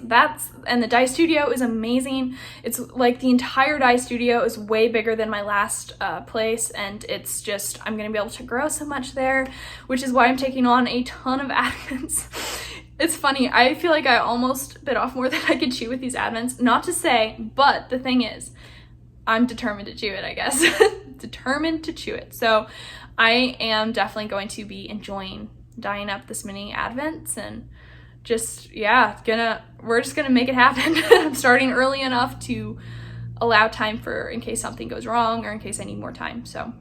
and the dye studio is amazing. It's like, the entire dye studio is way bigger than my last place, and it's just, I'm gonna be able to grow so much there, which is why I'm taking on a ton of advents. It's funny, I feel like I almost bit off more than I could chew with these advents. Not to say, but the thing is, I'm determined to chew it, I guess. Determined to chew it. So I am definitely going to be enjoying dyeing up this mini advents, and just, yeah, we're just gonna make it happen. I'm starting early enough to allow time for, in case something goes wrong or in case I need more time. So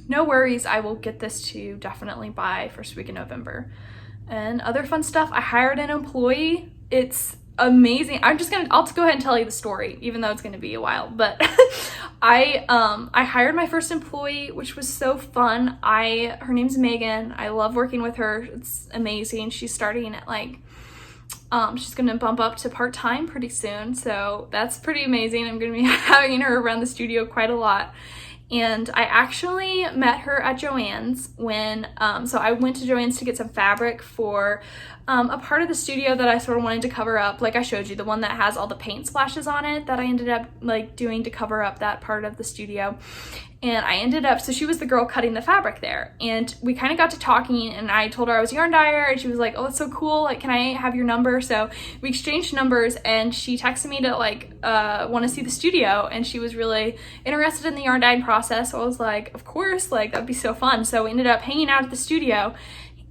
no worries, I will get this to you definitely by first week in November. And other fun stuff, I hired an employee. It's amazing. I'll just go ahead and tell you the story, even though it's going to be a while. But I hired my first employee, which was so fun. Her name's Megan. I love working with her. It's amazing. She's starting at like, she's going to bump up to part-time pretty soon. So that's pretty amazing. I'm going to be having her around the studio quite a lot. And I actually met her at Joann's when, so I went to Joann's to get some fabric for a part of the studio that I sort of wanted to cover up, like I showed you, the one that has all the paint splashes on it that I ended up like doing to cover up that part of the studio. And I ended up, so she was the girl cutting the fabric there, and we kind of got to talking, and I told her I was a yarn dyer, and she was like, oh, that's so cool, like, can I have your number? So we exchanged numbers, and she texted me to like want to see the studio, and she was really interested in the yarn dyeing process. So I was like, of course, like that'd be so fun. So we ended up hanging out at the studio,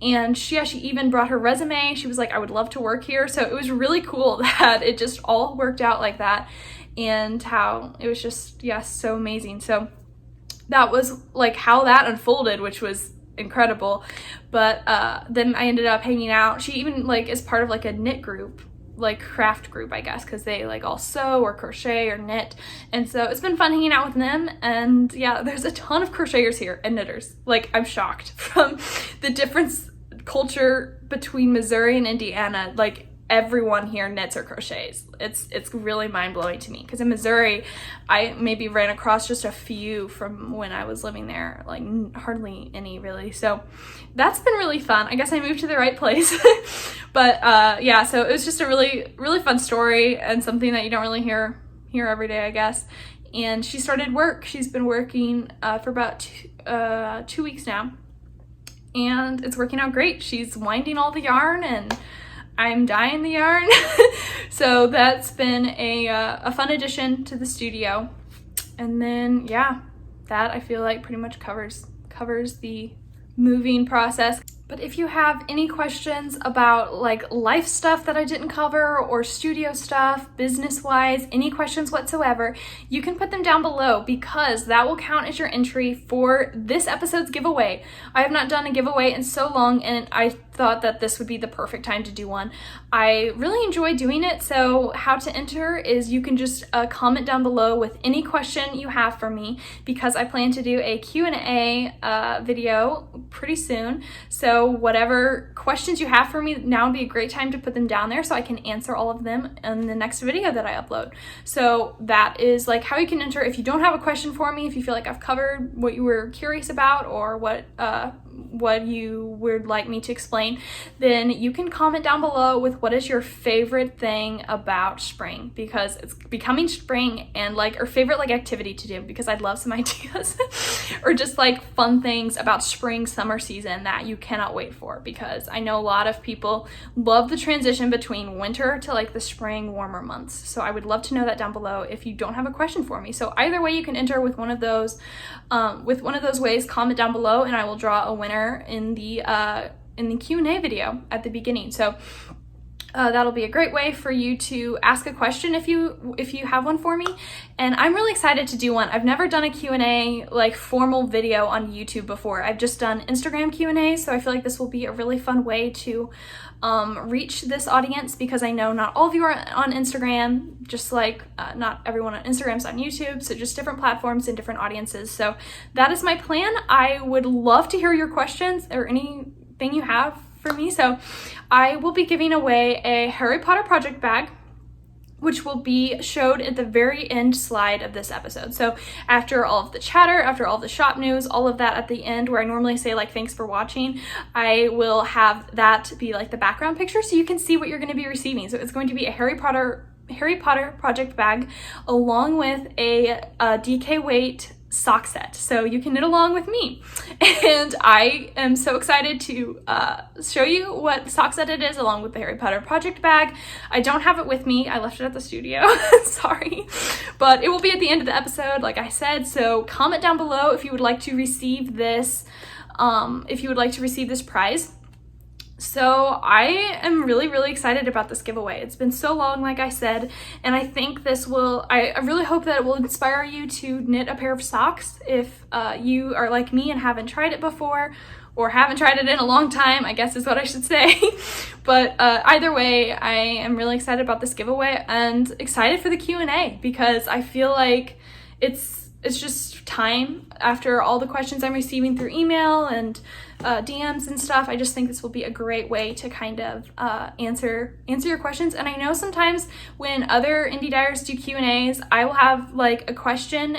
and she even brought her resume. She was like, I would love to work here. So it was really cool that it just all worked out like that, and how it was just, yeah, so amazing. So that was like how that unfolded, which was incredible. But then I ended up hanging out. She even like is part of like a knit group, like craft group, I guess, because they like all sew or crochet or knit. And so it's been fun hanging out with them. And yeah, there's a ton of crocheters here and knitters. Like, I'm shocked from the difference culture between Missouri and Indiana. Like, everyone here knits or crochets. It's really mind-blowing to me, because in Missouri I maybe ran across just a few from when I was living there, like hardly any really. So that's been really fun. I guess I moved to the right place. But yeah, so it was just a really fun story, and something that you don't really hear every day, I guess. And she started work. She's been working for about 2 weeks now, and it's working out great. She's winding all the yarn, and I'm dyeing the yarn. So that's been a fun addition to the studio. And then, yeah, that I feel like pretty much covers the moving process. But if you have any questions about like life stuff that I didn't cover, or studio stuff, business-wise, any questions whatsoever, you can put them down below, because that will count as your entry for this episode's giveaway. I have not done a giveaway in so long, and I thought that this would be the perfect time to do one. I really enjoy doing it. So how to enter is you can just comment down below with any question you have for me, because I plan to do a Q&A video pretty soon. So whatever questions you have for me, now would be a great time to put them down there so I can answer all of them in the next video that I upload. So that is like how you can enter. If you don't have a question for me, if you feel like I've covered what you were curious about, or what you would like me to explain, then you can comment down below with what is your favorite thing about spring, because it's becoming spring, and like, or favorite like activity to do, because I'd love some ideas or just like fun things about spring, summer season that you cannot wait for, because I know a lot of people love the transition between winter to like the spring, warmer months. So I would love to know that down below if you don't have a question for me. So either way, you can enter with one of those ways. Comment down below, and I will draw a winner in the Q&A video at the beginning. So that'll be a great way for you to ask a question if you have one for me. And I'm really excited to do one. I've never done a Q&A like formal video on YouTube before. I've just done Instagram Q&As, so I feel like this will be a really fun way to reach this audience, because I know not all of you are on Instagram, just like not everyone on Instagram is on YouTube, so just different platforms and different audiences. So that is my plan. I would love to hear your questions or anything you have for me. So I will be giving away a Harry Potter project bag, which will be showed at the very end slide of this episode. So after all of the chatter, after all the shop news, all of that at the end, where I normally say like, thanks for watching, I will have that be like the background picture, so you can see what you're going to be receiving. So it's going to be a Harry Potter project bag, along with a DK Weight sock set, so you can knit along with me. And I am so excited to show you what sock set it is, along with the Harry Potter project bag. I don't have it with me. I left it at the studio. Sorry, but it will be at the end of the episode, like I said. So comment down below if you would like to receive this prize. So I am really excited about this giveaway. It's been so long, like I said, and I think this will, I really hope that it will inspire you to knit a pair of socks if you are like me and haven't tried it before, or haven't tried it in a long time, I guess is what I should say. But either way, I am really excited about this giveaway, and excited for the Q&A, because I feel like it's just time after all the questions I'm receiving through email and DMs and stuff. I just think this will be a great way to kind of answer your questions. And I know sometimes when other indie dyers do Q&As, I will have like a question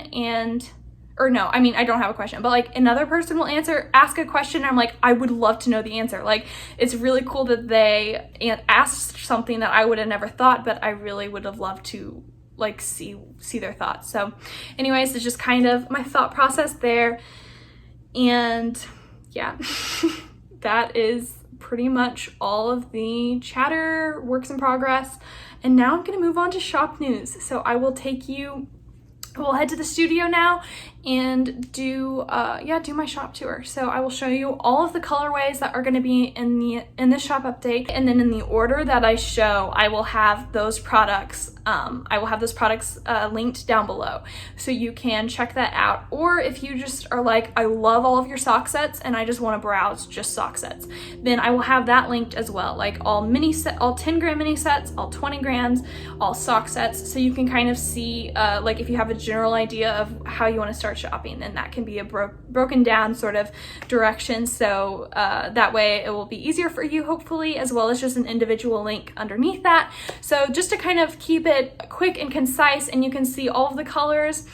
or no, I mean, I don't have a question, but like another person will ask a question. I'm like, I would love to know the answer. Like, it's really cool that they asked something that I would have never thought, but I really would have loved to like see their thoughts. So anyways, it's just kind of my thought process there. And yeah, that is pretty much all of the chatter works in progress. And now I'm going to move on to shop news. So we'll head to the studio now and do my shop tour. So I will show you all of the colorways that are going to be in the shop update, and then in the order that I show, I will have those products linked down below, so you can check that out. Or if you just are like, I love all of your sock sets and I just want to browse just sock sets, then I will have that linked as well, like all 10 gram mini sets, all 20 grams, all sock sets, so you can kind of see like if you have a general idea of how you want to start shopping, then that can be a broken down sort of direction. So that way it will be easier for you, hopefully, as well as just an individual link underneath that. So just to kind of keep it quick and concise, and you can see all of the colors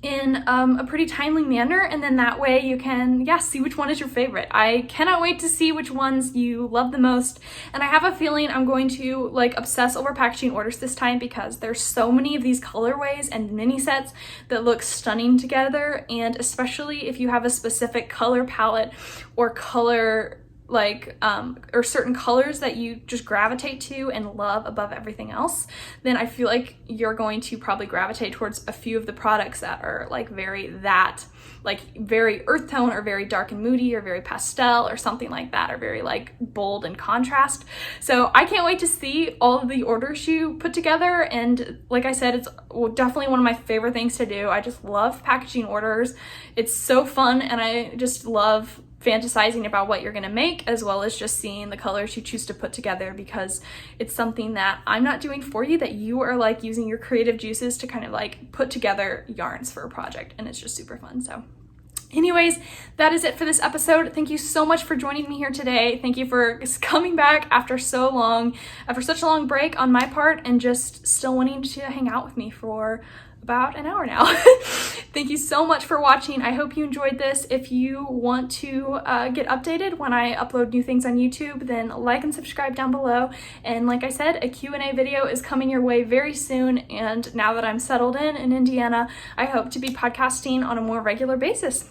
in a pretty timely manner, and then that way you can see which one is your favorite. I cannot wait to see which ones you love the most, and I have a feeling I'm going to like obsess over packaging orders this time, because there's so many of these colorways and mini sets that look stunning together. And especially if you have a specific color palette or color or certain colors that you just gravitate to and love above everything else, then I feel like you're going to probably gravitate towards a few of the products that are very earth tone, or very dark and moody, or very pastel, or something like that, or very bold and contrast. So I can't wait to see all of the orders you put together. And like I said, it's definitely one of my favorite things to do. I just love packaging orders. It's so fun, and I just love fantasizing about what you're gonna make, as well as just seeing the colors you choose to put together, because it's something that I'm not doing for you, that you are using your creative juices to kind of put together yarns for a project, and it's just super fun. So anyways, that is it for this episode. Thank you so much for joining me here today. Thank you for coming back after such a long break on my part, and just still wanting to hang out with me for about an hour now. Thank you so much for watching. I hope you enjoyed this. If you want to get updated when I upload new things on YouTube, then like and subscribe down below. And like I said, a Q&A video is coming your way very soon. And now that I'm settled in Indiana, I hope to be podcasting on a more regular basis.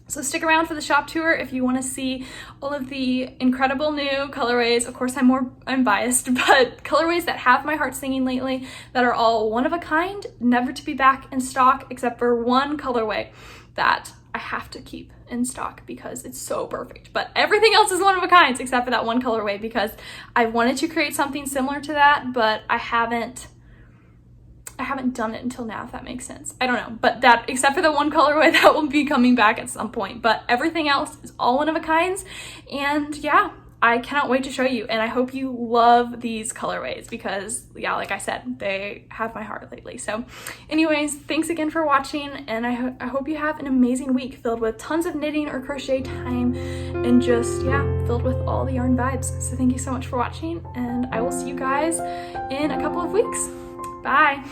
So stick around for the shop tour if you want to see all of the incredible new colorways. Of course, I'm biased, but colorways that have my heart singing lately, that are all one of a kind, never to be back in stock, except for one colorway that I have to keep in stock because it's so perfect. But everything else is one of a kind except for that one colorway, because I wanted to create something similar to that, but I haven't done it until now, if that makes sense. I don't know, but that, except for the one colorway that will be coming back at some point, but everything else is all one of a kinds. And yeah, I cannot wait to show you, and I hope you love these colorways, because yeah, like I said, they have my heart lately. So anyways, thanks again for watching, and I hope you have an amazing week filled with tons of knitting or crochet time, and just filled with all the yarn vibes. So thank you so much for watching, and I will see you guys in a couple of weeks. Bye.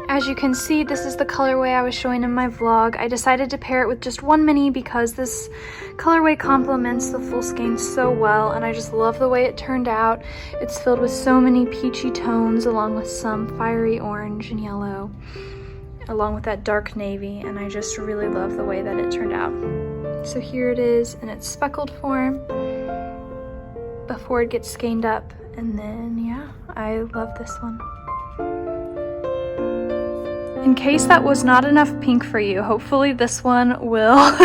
As you can see, this is the colorway I was showing in my vlog. I decided to pair it with just one mini because this colorway complements the full skein so well, and I just love the way it turned out. It's filled with so many peachy tones, along with some fiery orange and yellow, along with that dark navy, and I just really love the way that it turned out. So here it is in its speckled form before it gets skeined up, and then yeah, I love this one. In case that was not enough pink for you, hopefully this one will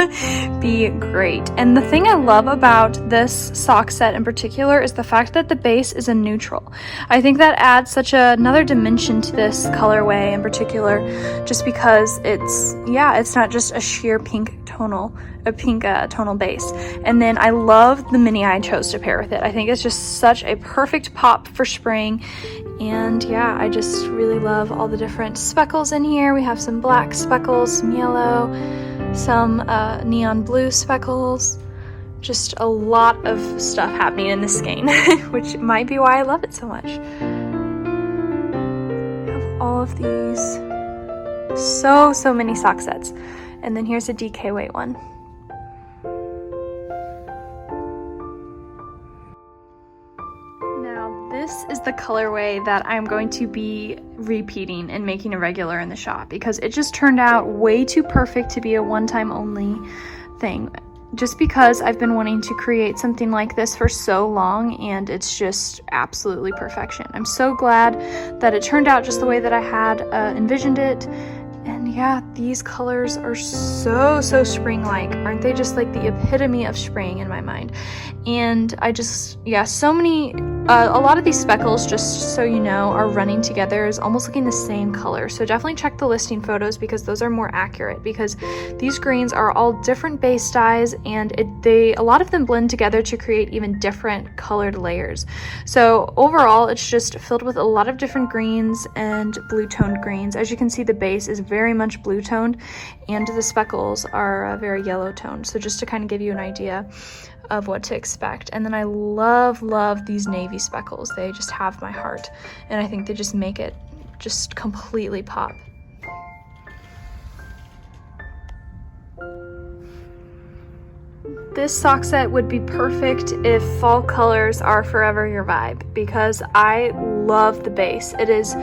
be great. And the thing I love about this sock set in particular is the fact that the base is a neutral. I think that adds such another dimension to this colorway in particular, just because it's not just a sheer pink tonal base. And then I love the mini I chose to pair with it. I think it's just such a perfect pop for spring. And yeah, I just really love all the different speckles in here. We have some black speckles, some yellow, some neon blue speckles. Just a lot of stuff happening in this skein, which might be why I love it so much. We have all of these So many sock sets. And then here's a DK weight one. Now this is the colorway that I'm going to be repeating and making a regular in the shop because it just turned out way too perfect to be a one-time only thing. Just because I've been wanting to create something like this for so long, and it's just absolutely perfection. I'm so glad that it turned out just the way that I had envisioned it. And yeah, these colors are so spring-like. Aren't they just like the epitome of spring in my mind? And I just, yeah, so many, a lot of these speckles, just so you know, are running together, is almost looking the same color. So definitely check the listing photos because those are more accurate, because these greens are all different base dyes, and a lot of them blend together to create even different colored layers. So overall, it's just filled with a lot of different greens and blue toned greens. As you can see, the base is very much blue toned and the speckles are very yellow toned. So just to kind of give you an idea of what to expect. And then I love these navy speckles. They just have my heart, and I think they just make it just completely pop. This sock set would be perfect if fall colors are forever your vibe, because I love the base. It is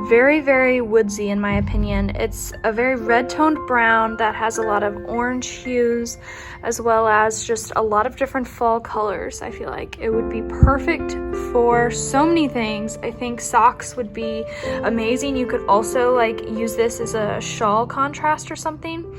very woodsy in my opinion. It's a very red toned brown that has a lot of orange hues, as well as just a lot of different fall colors. I feel like it would be perfect for so many things. I think socks would be amazing. You could also like use this as a shawl contrast or something.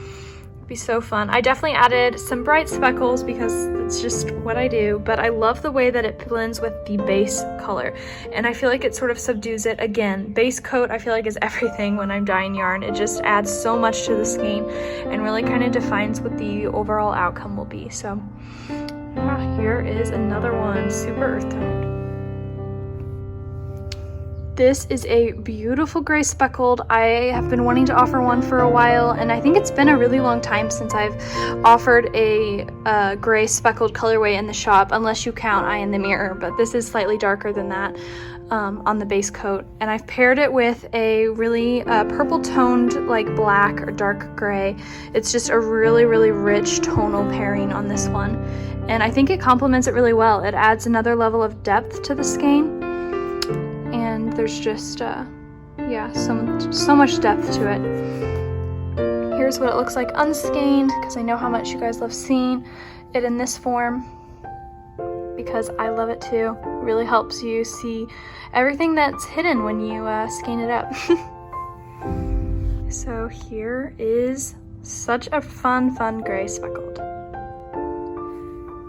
Be so fun. I definitely added some bright speckles because it's just what I do, but I love the way that it blends with the base color, and I feel like it sort of subdues it. Again, base coat I feel like is everything when I'm dyeing yarn. It just adds so much to the skein and really kind of defines what the overall outcome will be. So here is another one, super earth toned. This is a beautiful gray speckled. I have been wanting to offer one for a while, and I think it's been a really long time since I've offered a gray speckled colorway in the shop, unless you count Eye in the Mirror, but this is slightly darker than that on the base coat. And I've paired it with a really purple toned like black or dark gray. It's just a really rich tonal pairing on this one, and I think it complements it really well. It adds another level of depth to the skein. And there's just, yeah, so much depth to it. Here's what it looks like unskeined, because I know how much you guys love seeing it in this form, because I love it too. It really helps you see everything that's hidden when you skein it up. So here is such a fun gray speckled.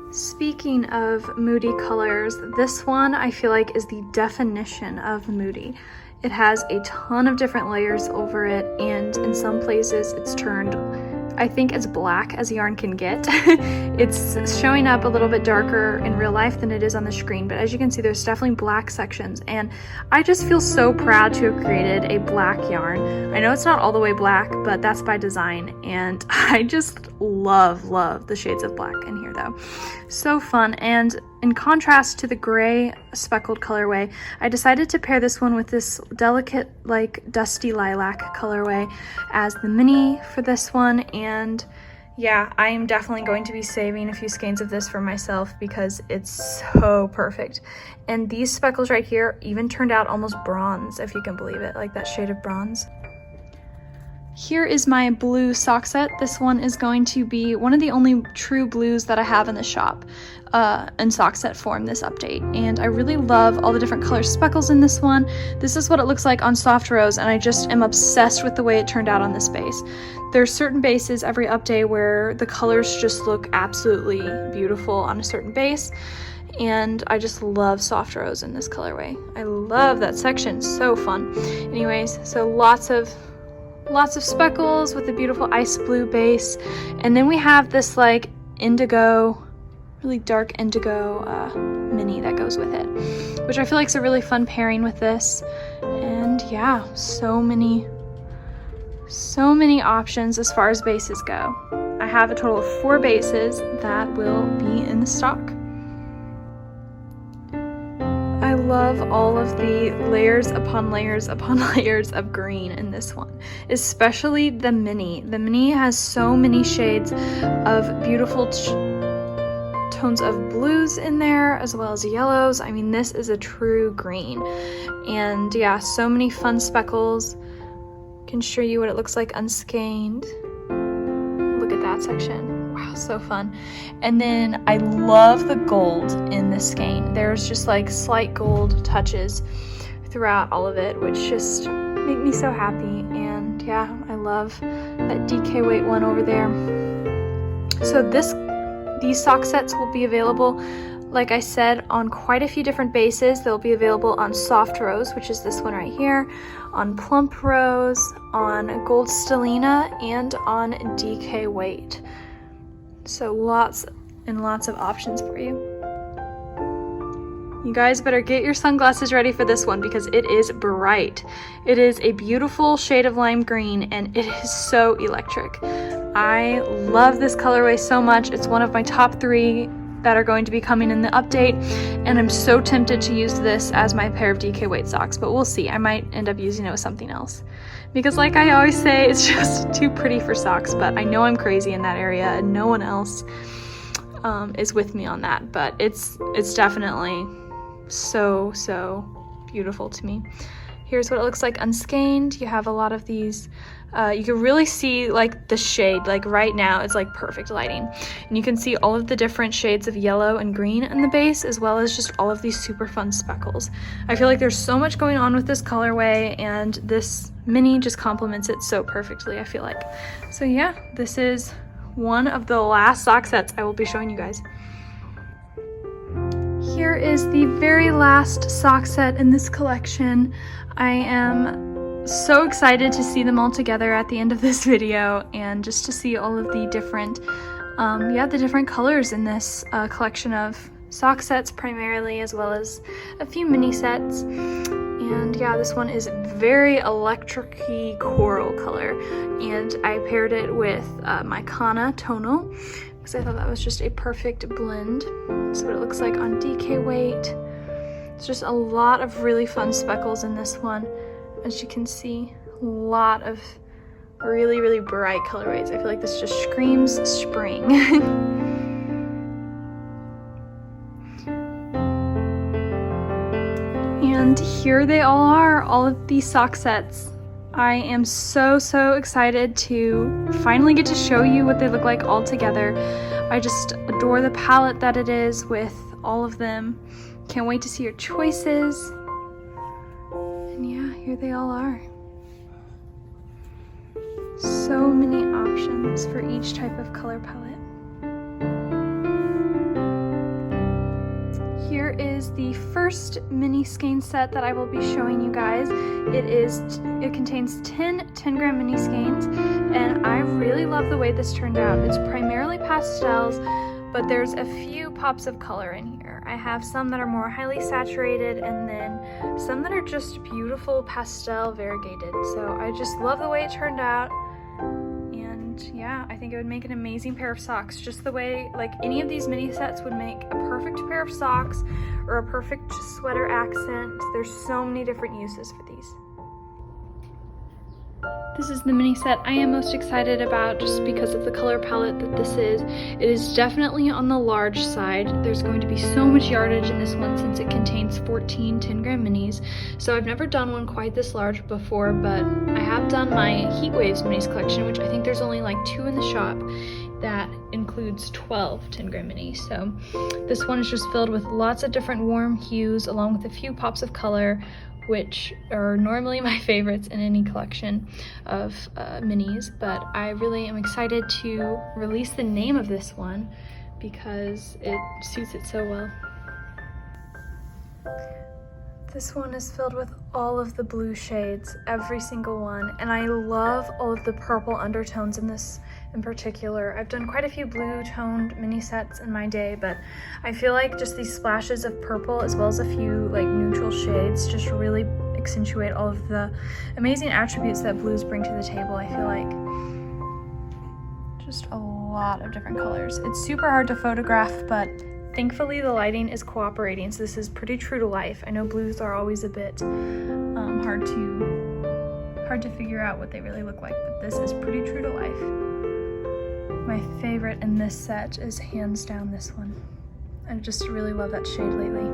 Speaking of moody colors, this one I feel like is the definition of moody. It has a ton of different layers over it, and in some places it's turned, I think, as black as yarn can get. It's showing up a little bit darker in real life than it is on the screen, but as you can see, there's definitely black sections, and I just feel so proud to have created a black yarn. I know it's not all the way black, but that's by design, and I just love the shades of black in here though. So fun. And in contrast to the gray speckled colorway, I decided to pair this one with this delicate like dusty lilac colorway as the mini for this one. And yeah, I am definitely going to be saving a few skeins of this for myself because it's so perfect. And these speckles right here even turned out almost bronze, if you can believe it, like that shade of bronze. Here is my blue sock set. This one is going to be one of the only true blues that I have in the shop in sock set form this update. And I really love all the different color speckles in this one. This is what it looks like on soft rose, and I just am obsessed with the way it turned out on this base. There's certain bases every update where the colors just look absolutely beautiful on a certain base, and I just love soft rose in this colorway. I love that section, so fun. Anyways, so lots of speckles with a beautiful ice blue base, and then we have this like indigo, really dark indigo mini that goes with it, which I feel like is a really fun pairing with this. And yeah, so many options as far as bases go. I have a total of 4 bases that will be in the stock. I love all of the layers upon layers upon layers of green in this one, especially the mini. The mini has so many shades of beautiful tones of blues in there, as well as yellows. I mean, this is a true green. And yeah, so many fun speckles. Can show you what it looks like unskeined. Look at that section. Wow, so fun. And then I love the gold in this skein. There's just like slight gold touches throughout all of it, which just make me so happy. And yeah, I love that DK weight one over there. So these sock sets will be available, like I said, on quite a few different bases. They'll be available on soft rose, which is this one right here, on plump rose, on gold stellina, and on DK weight. So lots and lots of options for you. You guys better get your sunglasses ready for this one because it is bright. It is a beautiful shade of lime green and it is so electric. I love this colorway so much. It's one of my top 3 that are going to be coming in the update, and I'm so tempted to use this as my pair of DK weight socks, but we'll see. I might end up using it with something else because, like I always say, it's just too pretty for socks, but I know I'm crazy in that area and no one else is with me on that, but it's definitely so beautiful to me. Here's what it looks like unskeined. You have a lot of these. You can really see like the shade, like right now it's like perfect lighting. And you can see all of the different shades of yellow and green in the base, as well as just all of these super fun speckles. I feel like there's so much going on with this colorway, and this mini just complements it so perfectly, I feel like. So yeah, this is one of the last sock sets I will be showing you guys. Here is the very last sock set in this collection. I am so excited to see them all together at the end of this video, and just to see all of the different the different colors in this collection of sock sets primarily, as well as a few mini sets. And yeah, this one is very electric-y coral color, and I paired it with my Kana tonal because I thought that was just a perfect blend. So what it looks like on DK weight. It's just a lot of really fun speckles in this one. As you can see, a lot of really bright colorways. I feel like this just screams spring. And here they all are, all of these sock sets. I am so excited to finally get to show you what they look like all together. I just adore the palette that it is with all of them. Can't wait to see your choices. And yeah, here they all are. So many options for each type of color palette. Here is the first mini skein set that I will be showing you guys. It contains 10 10-gram mini skeins, and I really love the way this turned out. It's primarily pastels, but there's a few pops of color in here. I have some that are more highly saturated, and then some that are just beautiful pastel variegated. So I just love the way it turned out. And yeah, I think it would make an amazing pair of socks, just the way like any of these mini sets would make a perfect pair of socks or a perfect sweater accent. There's so many different uses for these. This is the mini set I am most excited about just because of the color palette that this is. It is definitely on the large side. There's going to be so much yardage in this one since it contains 14 10-gram minis. So I've never done one quite this large before, but I have done my Heat Waves minis collection, which I think there's only like 2 in the shop. That includes 12 10-gram minis. So this one is just filled with lots of different warm hues along with a few pops of color, which are normally my favorites in any collection of minis, but I really am excited to release the name of this one because it suits it so well. This one is filled with all of the blue shades, every single one, and I love all of the purple undertones in this in particular. I've done quite a few blue toned mini sets in my day, but I feel like just these splashes of purple as well as a few like neutral shades just really accentuate all of the amazing attributes that blues bring to the table. I feel like just a lot of different colors. It's super hard to photograph, but Thankfully, the lighting is cooperating, so this is pretty true to life. I know blues are always a bit hard to figure out what they really look like, but this is pretty true to life. My favorite in this set is hands down this one. I just really love that shade lately.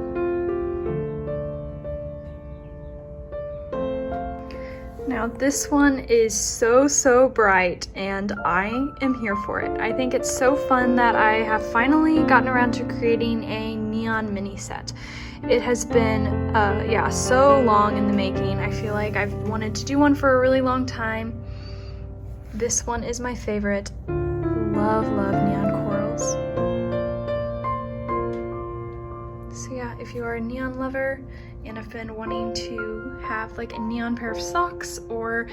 Now this one is so bright and I am here for it. I think it's so fun that I have finally gotten around to creating a neon mini set. It has been so long in the making. I feel like I've wanted to do one for a really long time. This one is my favorite. Love neon corals. So yeah, if you are a neon lover and have been wanting to have like a neon pair of socks or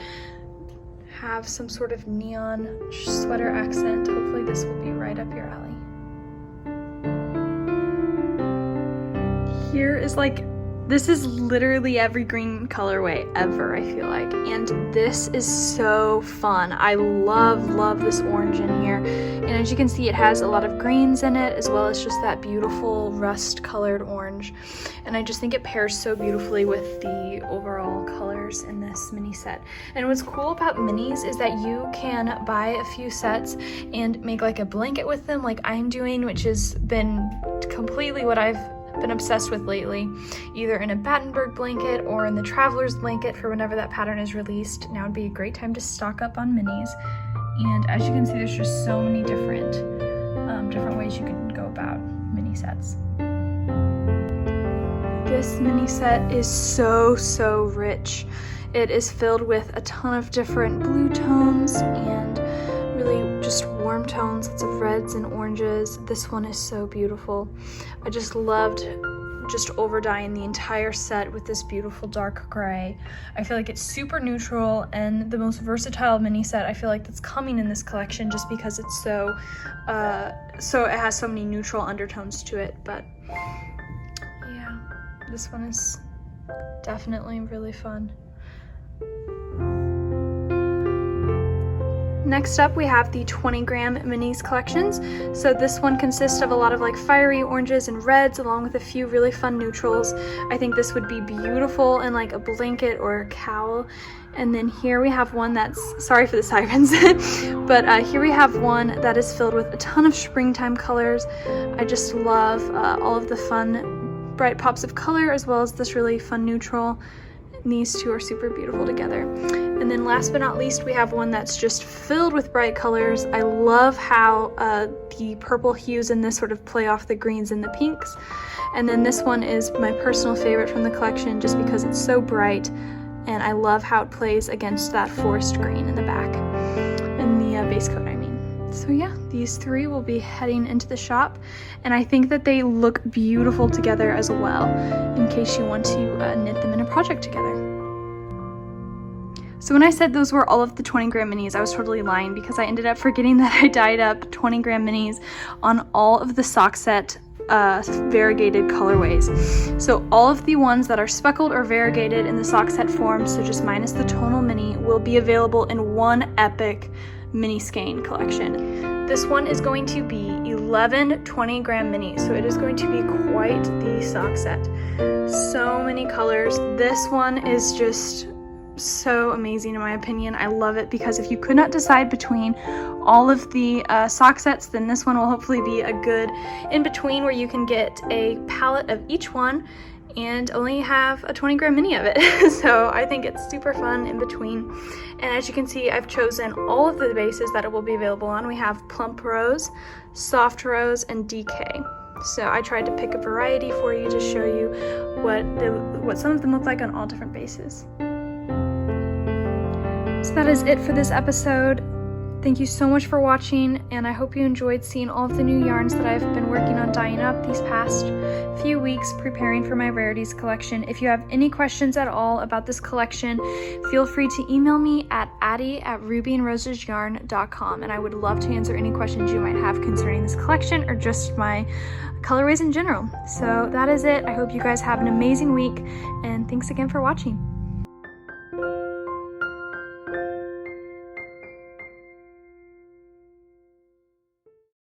have some sort of neon sweater accent, hopefully this will be right up your alley. Here is this is literally every green colorway ever, I feel like, and this is so fun. I love this orange in here, and as you can see, it has a lot of greens in it as well as just that beautiful rust colored orange, and I just think it pairs so beautifully with the overall colors in this mini set. And what's cool about minis is that you can buy a few sets and make like a blanket with them like I'm doing, which has been completely what I've been obsessed with lately, either in a Battenberg blanket or in the traveler's blanket for whenever that pattern is released. Now would be a great time to stock up on minis, and as you can see, there's just so many different ways you can go about mini sets. This mini set is so rich. It is filled with a ton of different blue tones and really just warm tones, lots of reds and oranges. This one is so beautiful. I just loved just over dyeing the entire set with this beautiful dark gray. I feel like it's super neutral and the most versatile mini set I feel like that's coming in this collection, just because it's so it has so many neutral undertones to it. But yeah, this one is definitely really fun. Next up, we have the 20-gram minis collections. So this one consists of a lot of like fiery oranges and reds along with a few really fun neutrals. I think this would be beautiful in like a blanket or a cowl. And then here we have one that's, sorry for the sirens, but here we have one that is filled with a ton of springtime colors. I just love all of the fun bright pops of color as well as this really fun neutral. And these two are super beautiful together. And then last but not least, we have one that's just filled with bright colors. I love how the purple hues in this sort of play off the greens and the pinks. And then this one is my personal favorite from the collection just because it's so bright, and I love how it plays against that forest green in the back, in the base coat, I mean. So yeah, these three will be heading into the shop, and I think that they look beautiful together as well, in case you want to knit them in a project together. So when I said those were all of the 20-gram minis, I was totally lying because I ended up forgetting that I dyed up 20-gram minis on all of the sock set variegated colorways. So all of the ones that are speckled or variegated in the sock set form, so just minus the tonal mini, will be available in one epic mini skein collection. This one is going to be 11 20-gram minis, so it is going to be quite the sock set. So many colors. This one is just so amazing in my opinion. I love it because if you could not decide between all of the sock sets, then this one will hopefully be a good in between where you can get a palette of each one and only have a 20-gram mini of it. So I think it's super fun in between. And as you can see, I've chosen all of the bases that it will be available on. We have plump rose, soft rose, and DK. So I tried to pick a variety for you to show you what some of them look like on all different bases. So that is it for this episode. Thank you so much for watching, and I hope you enjoyed seeing all of the new yarns that I've been working on dyeing up these past few weeks preparing for my rarities collection. If you have any questions at all about this collection, feel free to email me at addie@rubyandrosesyarn.com, and I would love to answer any questions you might have concerning this collection or just my colorways in general. So that is it. I hope you guys have an amazing week, and thanks again for watching.